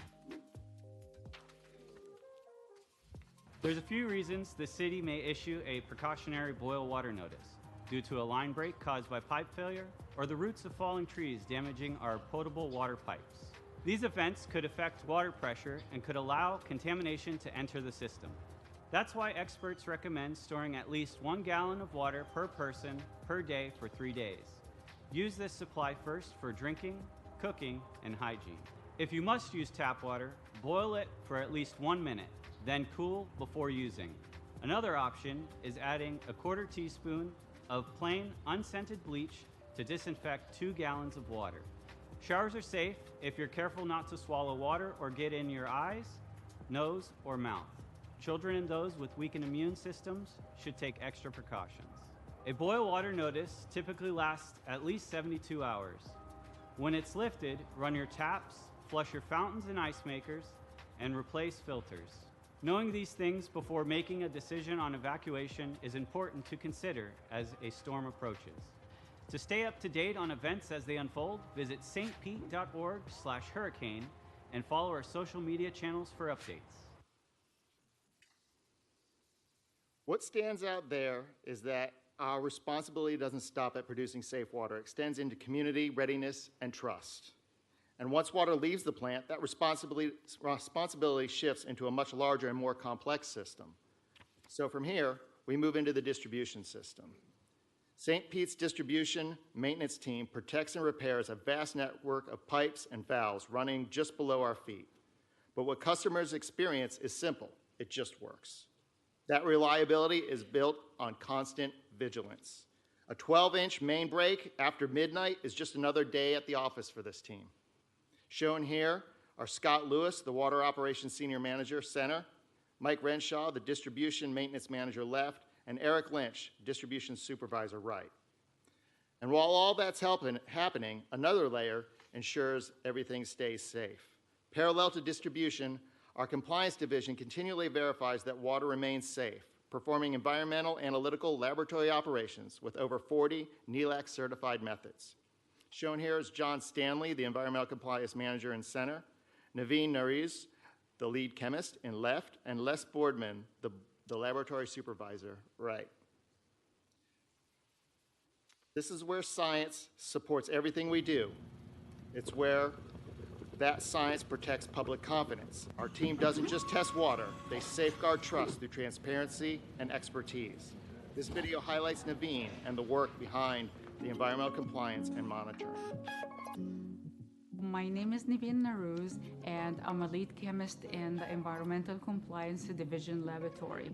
There's a few reasons the city may issue a precautionary boil water notice: due to a line break caused by pipe failure, or the roots of falling trees damaging our potable water pipes. These events could affect water pressure and could allow contamination to enter the system. That's why experts recommend storing at least 1 gallon of water per person per day for 3 days. Use this supply first for drinking, cooking, and hygiene. If you must use tap water, boil it for at least 1 minute, then cool before using. Another option is adding a 1/4 teaspoon of plain unscented bleach to disinfect 2 gallons of water. Showers are safe if you're careful not to swallow water or get in your eyes, nose, or mouth. Children and those with weakened immune systems should take extra precautions. A boil water notice typically lasts at least 72 hours. When it's lifted, run your taps, flush your fountains and ice makers, and replace filters. Knowing these things before making a decision on evacuation is important to consider as a storm approaches. To stay up to date on events as they unfold, visit stpete.org/hurricane and follow our social media channels for updates. What stands out there is that our responsibility doesn't stop at producing safe water. It extends into community, readiness, and trust. And once water leaves the plant, that responsibility shifts into a much larger and more complex system. So from here, we move into the distribution system. St. Pete's distribution maintenance team protects and repairs a vast network of pipes and valves running just below our feet. But what customers experience is simple. It just works. That reliability is built on constant vigilance. A 12-inch main break after midnight is just another day at the office for this team. Shown here are Scott Lewis, the Water Operations Senior Manager, center, Mike Renshaw, the Distribution Maintenance Manager, left, and Eric Lynch, Distribution Supervisor, right. And while all that's happening, another layer ensures everything stays safe. Parallel to distribution, our compliance division continually verifies that water remains safe, performing environmental analytical laboratory operations with over 40 NELAC certified methods. Shown here is John Stanley, the Environmental Compliance Manager in center, Naveen Nariz, the lead chemist in left, and Les Boardman, the laboratory supervisor, right. This is where science supports everything we do. It's where that science protects public confidence. Our team doesn't just test water, they safeguard trust through transparency and expertise. This video highlights Naveen and the work behind the environmental compliance and monitoring. My name is Naveen Naruz, and I'm a lead chemist in the Environmental Compliance Division Laboratory.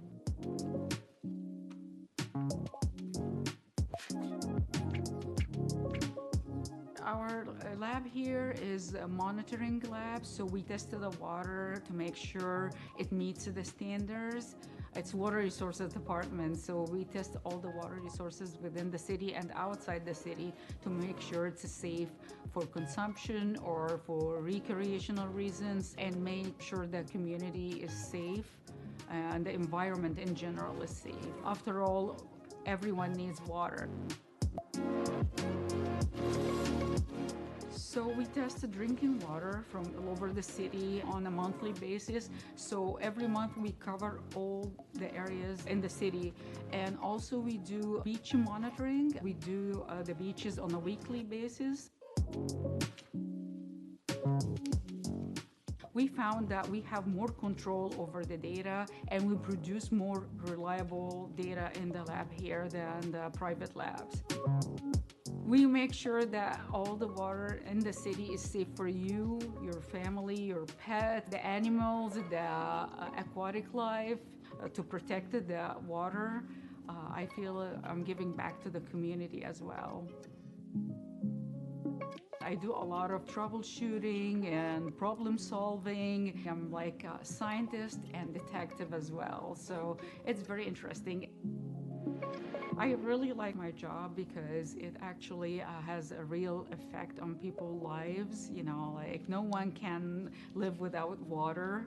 Our lab here is a monitoring lab, so we tested the water to make sure it meets the standards. It's Water Resources Department, so we test all the water resources within the city and outside the city to make sure it's safe for consumption or for recreational reasons, and make sure the community is safe and the environment in general is safe. After all, everyone needs water. So we test drinking water from all over the city on a monthly basis. So every month we cover all the areas in the city. And also we do beach monitoring. We do the beaches on a weekly basis. We found that we have more control over the data and we produce more reliable data in the lab here than the private labs. We make sure that all the water in the city is safe for you, your family, your pet, the animals, the aquatic life, to protect the water. I feel I'm giving back to the community as well. I do a lot of troubleshooting and problem solving. I'm like a scientist and detective as well, so it's very interesting. I really like my job because it actually has a real effect on people's lives. You know, like no one can live without water.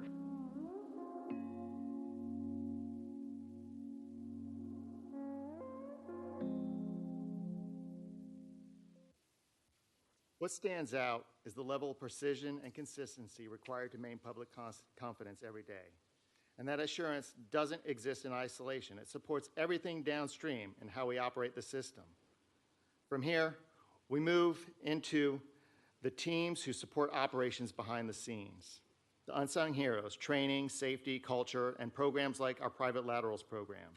What stands out is the level of precision and consistency required to maintain public confidence every day. And that assurance doesn't exist in isolation. It supports everything downstream in how we operate the system. From here, we move into the teams who support operations behind the scenes. The unsung heroes, training, safety, culture, and programs like our Private Laterals program.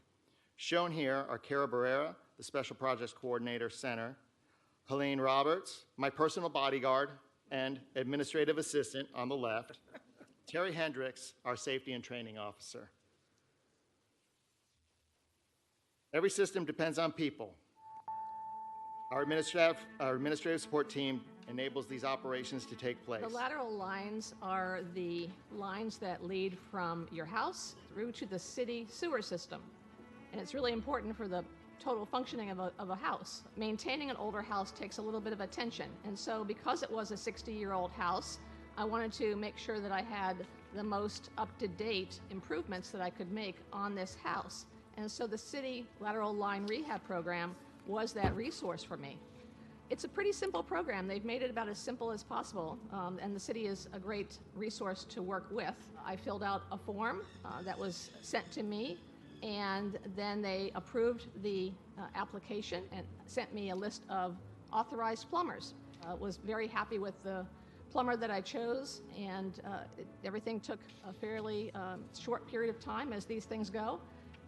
Shown here are Cara Barrera, the Special Projects Coordinator Center, Helene Roberts, my personal bodyguard and administrative assistant on the left, Terry Hendricks, our safety and training officer. Every system depends on people. Our administrative support team enables these operations to take place. The lateral lines are the lines that lead from your house through to the city sewer system. And it's really important for the total functioning of a house. Maintaining an older house takes a little bit of attention. And so because it was a 60-year-old house, I wanted to make sure that I had the most up-to-date improvements that I could make on this house. And so the city lateral line rehab program was that resource for me. It's a pretty simple program. They've made it about as simple as possible, and the city is a great resource to work with. I filled out a form that was sent to me, and then they approved the application and sent me a list of authorized plumbers. Was very happy with the plumber that I chose, and everything took a fairly short period of time, as these things go.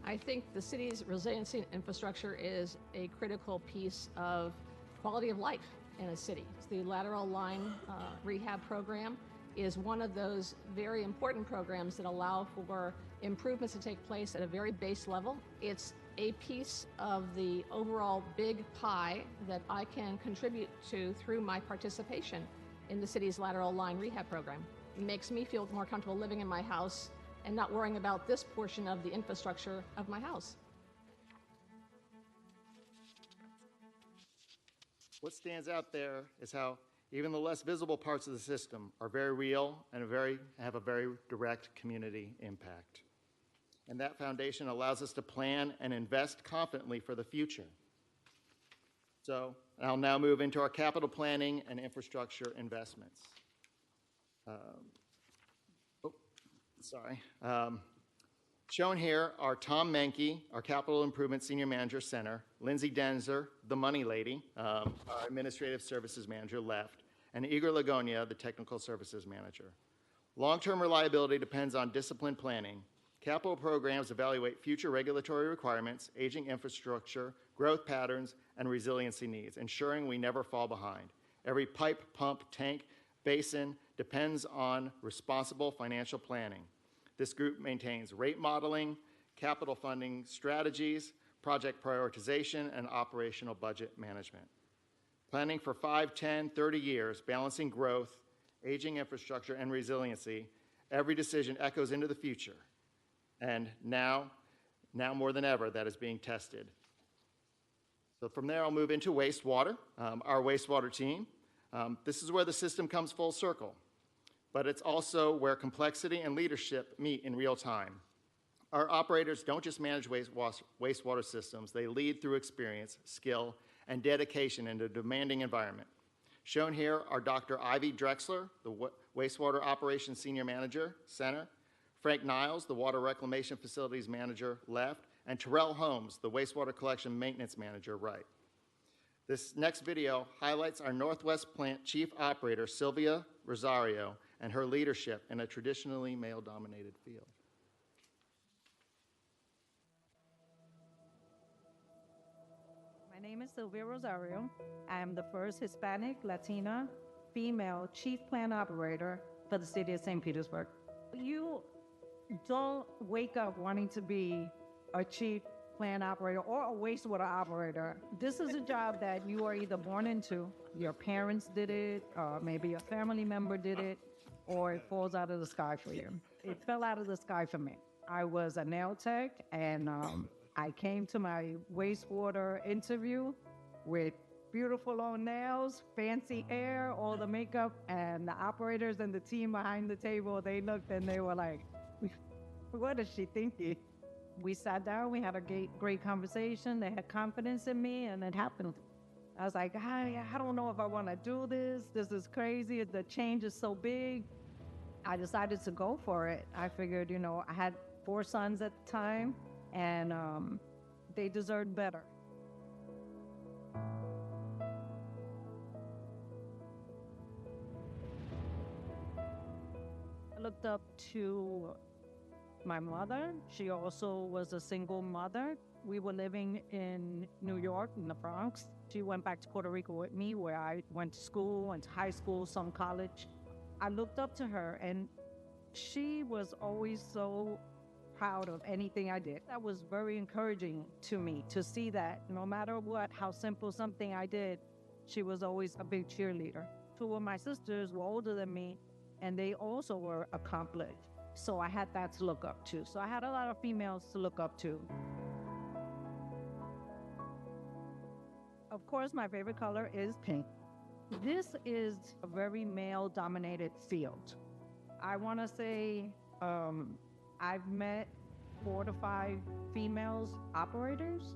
I think the city's resiliency infrastructure is a critical piece of quality of life in a city. The lateral line rehab program is one of those very important programs that allow for improvements to take place at a very base level. It's a piece of the overall big pie that I can contribute to through my participation in the city's lateral line rehab program. It makes me feel more comfortable living in my house and not worrying about this portion of the infrastructure of my house. What stands out there is how even the less visible parts of the system are very real and have a very direct community impact. And that foundation allows us to plan and invest confidently for the future. So I'll now move into our capital planning and infrastructure investments. Shown here are Tom Menke, our Capital Improvement Senior Manager Center, Lindsay Denzer, the money lady, our Administrative Services Manager left, and Igor Lagonia, the Technical Services Manager. Long-term reliability depends on disciplined planning. Capital programs evaluate future regulatory requirements, aging infrastructure, growth patterns, and resiliency needs, ensuring we never fall behind. Every pipe, pump, tank, basin depends on responsible financial planning. This group maintains rate modeling, capital funding strategies, project prioritization, and operational budget management. Planning for 5, 10, 30 years, balancing growth, aging infrastructure, and resiliency, every decision echoes into the future. And now more than ever, that is being tested. So from there, I'll move into wastewater, our wastewater team. This is where the system comes full circle, but it's also where complexity and leadership meet in real time. Our operators don't just manage wastewater systems, they lead through experience, skill, and dedication in a demanding environment. Shown here are Dr. Ivy Drexler, the Wastewater Operations Senior Manager, center, Frank Niles, the Water Reclamation Facilities Manager, left, and Terrell Holmes, the Wastewater Collection Maintenance Manager, right. This next video highlights our Northwest Plant Chief Operator, Sylvia Rosario, and her leadership in a traditionally male-dominated field. My name is Sylvia Rosario. I am the first Hispanic, Latina, female chief plant operator for the city of St. Petersburg. You don't wake up wanting to be a chief plant operator or a wastewater operator. This is a job that you are either born into, your parents did it, or maybe a family member did it, or it falls out of the sky for you. It fell out of the sky for me. I was a nail tech, and I came to my wastewater interview with beautiful long nails, fancy hair, all the makeup, and the operators and the team behind the table, they looked and they were like, what is she thinking? We sat down, we had a great conversation, they had confidence in me, and it happened. I was like, I don't know if I want to do this is crazy, the change is so big. I decided to go for it. I figured, you know, I had 4 sons at the time, and they deserved better. I looked up to my mother. She also was a single mother. We were living in New York, in the Bronx. She went back to Puerto Rico with me, where I went to school, went to high school, some college. I looked up to her, and she was always so proud of anything I did. That was very encouraging to me, to see that no matter what, how simple something I did, she was always a big cheerleader. 2 of my sisters were older than me, and they also were accomplished. So I had that to look up to. So I had a lot of females to look up to. Of course, my favorite color is pink. This is a very male-dominated field. I want to say I've met 4 to 5 females operators.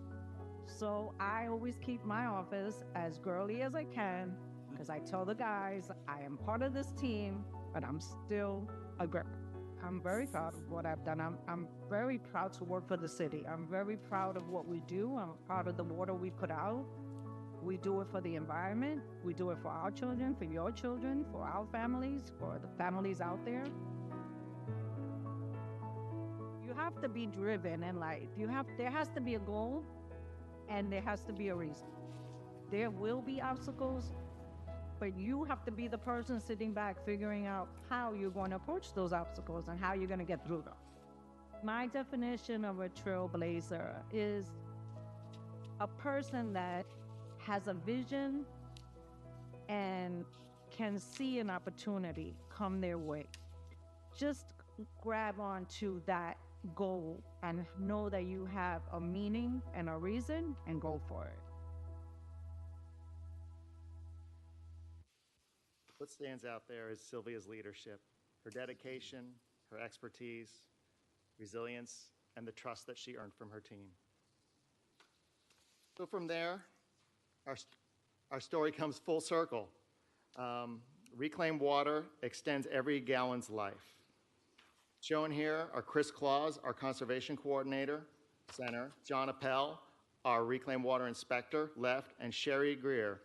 So I always keep my office as girly as I can, because I tell the guys I am part of this team, but I'm still a girl. I'm very proud of what I've done. I'm very proud to work for the city. I'm very proud of what we do. I'm proud of the water we put out. We do it for the environment. We do it for our children, for your children, for our families, for the families out there. You have to be driven in life. There has to be a goal, and there has to be a reason. There will be obstacles, but you have to be the person sitting back figuring out how you're going to approach those obstacles and how you're going to get through them. My definition of a trailblazer is a person that has a vision and can see an opportunity come their way. Just grab onto that goal and know that you have a meaning and a reason, and go for it. What stands out there is Sylvia's leadership, her dedication, her expertise, resilience, and the trust that she earned from her team. So from there, our story comes full circle. Reclaimed water extends every gallon's life. Shown here are Chris Claus, our conservation coordinator, center, John Appel, our reclaimed water inspector, left, and Sherry Greer,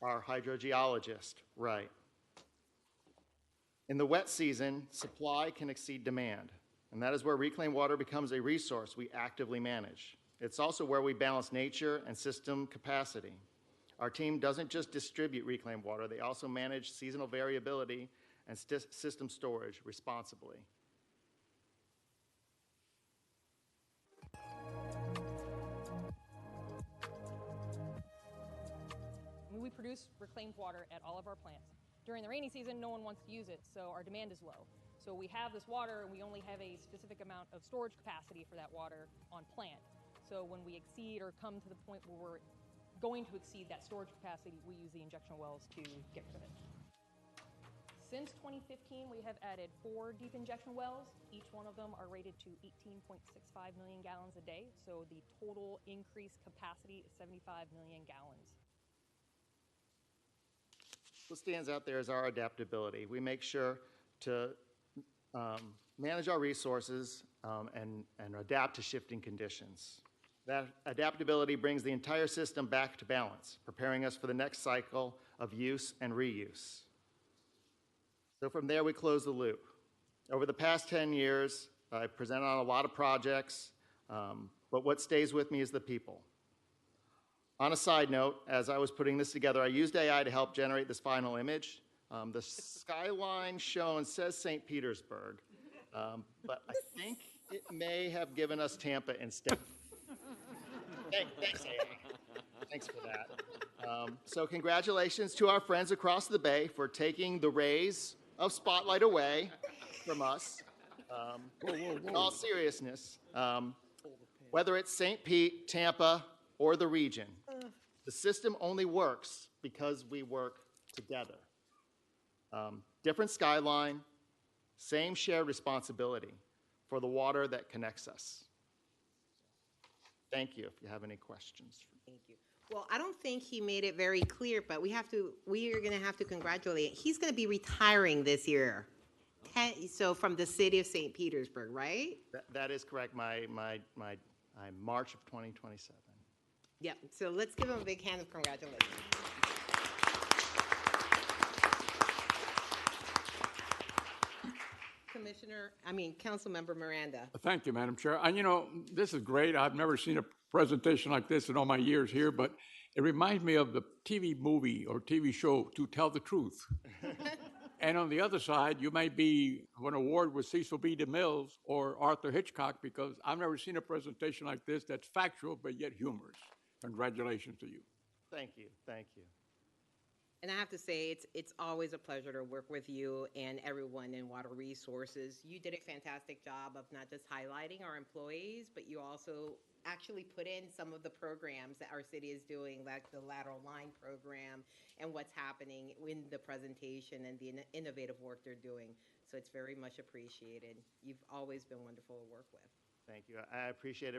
our hydrogeologist, right. In the wet season, supply can exceed demand, and that is where reclaimed water becomes a resource we actively manage. It's also where we balance nature and system capacity. Our team doesn't just distribute reclaimed water, they also manage seasonal variability and system storage responsibly. We produce reclaimed water at all of our plants. During the rainy season, no one wants to use it, so our demand is low. So we have this water, and we only have a specific amount of storage capacity for that water on plant. So when we exceed or come to the point where we're going to exceed that storage capacity, we use the injection wells to get rid of it. Since 2015, we have added 4 deep injection wells. Each one of them are rated to 18.65 million gallons a day, so the total increased capacity is 75 million gallons. what stands out there is our adaptability. We make sure to manage our resources and adapt to shifting conditions. That adaptability brings the entire system back to balance, preparing us for the next cycle of use and reuse. So from there, we close the loop. Over the past 10 years, I've presented on a lot of projects, but what stays with me is the people. On a side note, as I was putting this together, I used AI to help generate this final image. The skyline shown says St. Petersburg, but I think it may have given us Tampa instead. Thanks, AI. Thanks for that. So congratulations to our friends across the bay for taking the rays of spotlight away from us. In all seriousness, whether it's St. Pete, Tampa, or the region, the system only works because we work together. Different skyline, same shared responsibility for the water that connects us. Thank you if you have any questions. Thank you. Well, I don't think he made it very clear, but we are going to have to congratulate. He's going to be retiring this year. So from the city of St. Petersburg, right? That is correct. I'm March of 2027. Yeah, so let's give him a big hand of congratulations. Councilmember Miranda. Thank you, Madam Chair. And you know, this is great. I've never seen a presentation like this in all my years here, but it reminds me of the TV movie or TV show, To Tell the Truth. And on the other side, you might be an award with Cecil B. DeMille or Arthur Hitchcock, because I've never seen a presentation like this that's factual but yet humorous. Congratulations to you. Thank you. Thank you. And I have to say, it's always a pleasure to work with you and everyone in Water Resources. You did a fantastic job of not just highlighting our employees, but you also actually put in some of the programs that our city is doing, like the lateral line program and what's happening in the presentation and the innovative work they're doing. So it's very much appreciated. You've always been wonderful to work with. Thank you. I appreciate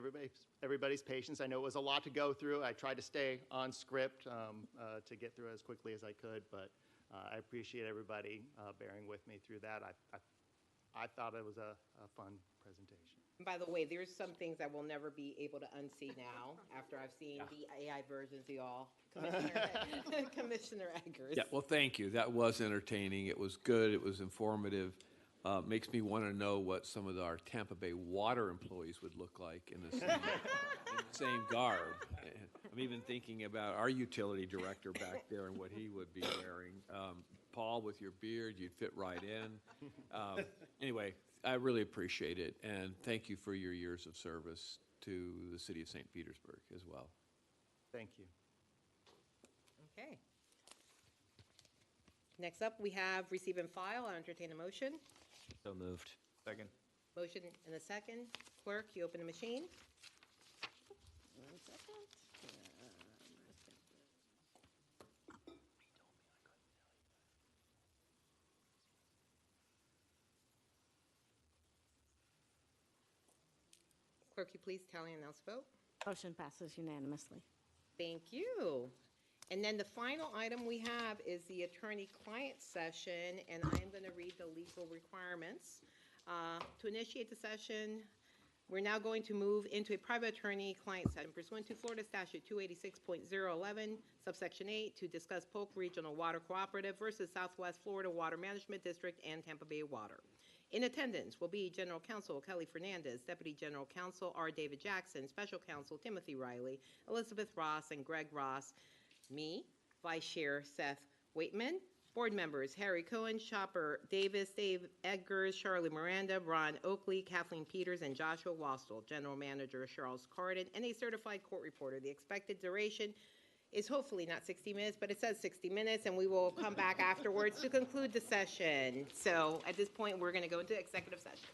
everybody's patience. I know it was a lot to go through. I tried to stay on script to get through as quickly as I could, but I appreciate everybody bearing with me through that. I thought it was a fun presentation. By the way, there's some things I will never be able to unsee now after I've seen the AI versions of y'all. Commissioner Eggers. Yeah, well, thank you. That was entertaining. It was good. It was informative. Makes me want to know what some of our Tampa Bay water employees would look like in the same garb. I'm even thinking about our utility director back there and what he would be wearing. Paul, with your beard, you'd fit right in. Anyway, I really appreciate it, and thank you for your years of service to the city of St. Petersburg as well. Thank you. Okay. Next up, we have receive and file. I'll entertain a motion. So moved. Second. Motion and a second. Clerk, you open the machine. 1 second. Clerk, you please tally and announce vote. Motion passes unanimously. Thank you. And then the final item we have is the attorney-client session, and I am going to read the legal requirements. To initiate the session, we're now going to move into a private attorney-client session pursuant to Florida Statute 286.011, subsection 8, to discuss Polk Regional Water Cooperative versus Southwest Florida Water Management District and Tampa Bay Water. In attendance will be General Counsel Kelly Fernandez, Deputy General Counsel R. David Jackson, Special Counsel Timothy Riley, Elizabeth Ross, and Greg Ross, me, Vice Chair Seth Waitman, board members Harry Cohen, Chopper Davis, Dave Eggers, Charlie Miranda, Ron Oakley, Kathleen Peters, and Joshua Wastel, General Manager Charles Carden, and a certified court reporter. The expected duration is hopefully not 60 minutes, but it says 60 minutes, and we will come back afterwards to conclude the session. So at this point, we're going to go into executive session.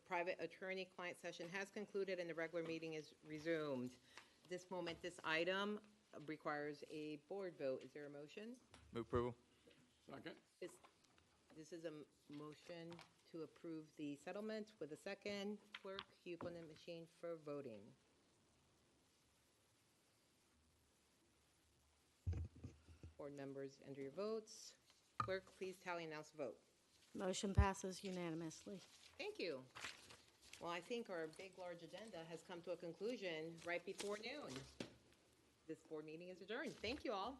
private attorney-client session has concluded and the regular meeting is resumed. At this moment, this item requires a board vote. Is there a motion? Move approval. Second? This is a motion to approve the settlement with a second. Clerk, can you open the machine for voting? Board members, enter your votes. Clerk, please tally and announce the vote. Motion passes unanimously. Thank you. Well, I think our big, large agenda has come to a conclusion right before noon. This board meeting is adjourned. Thank you all.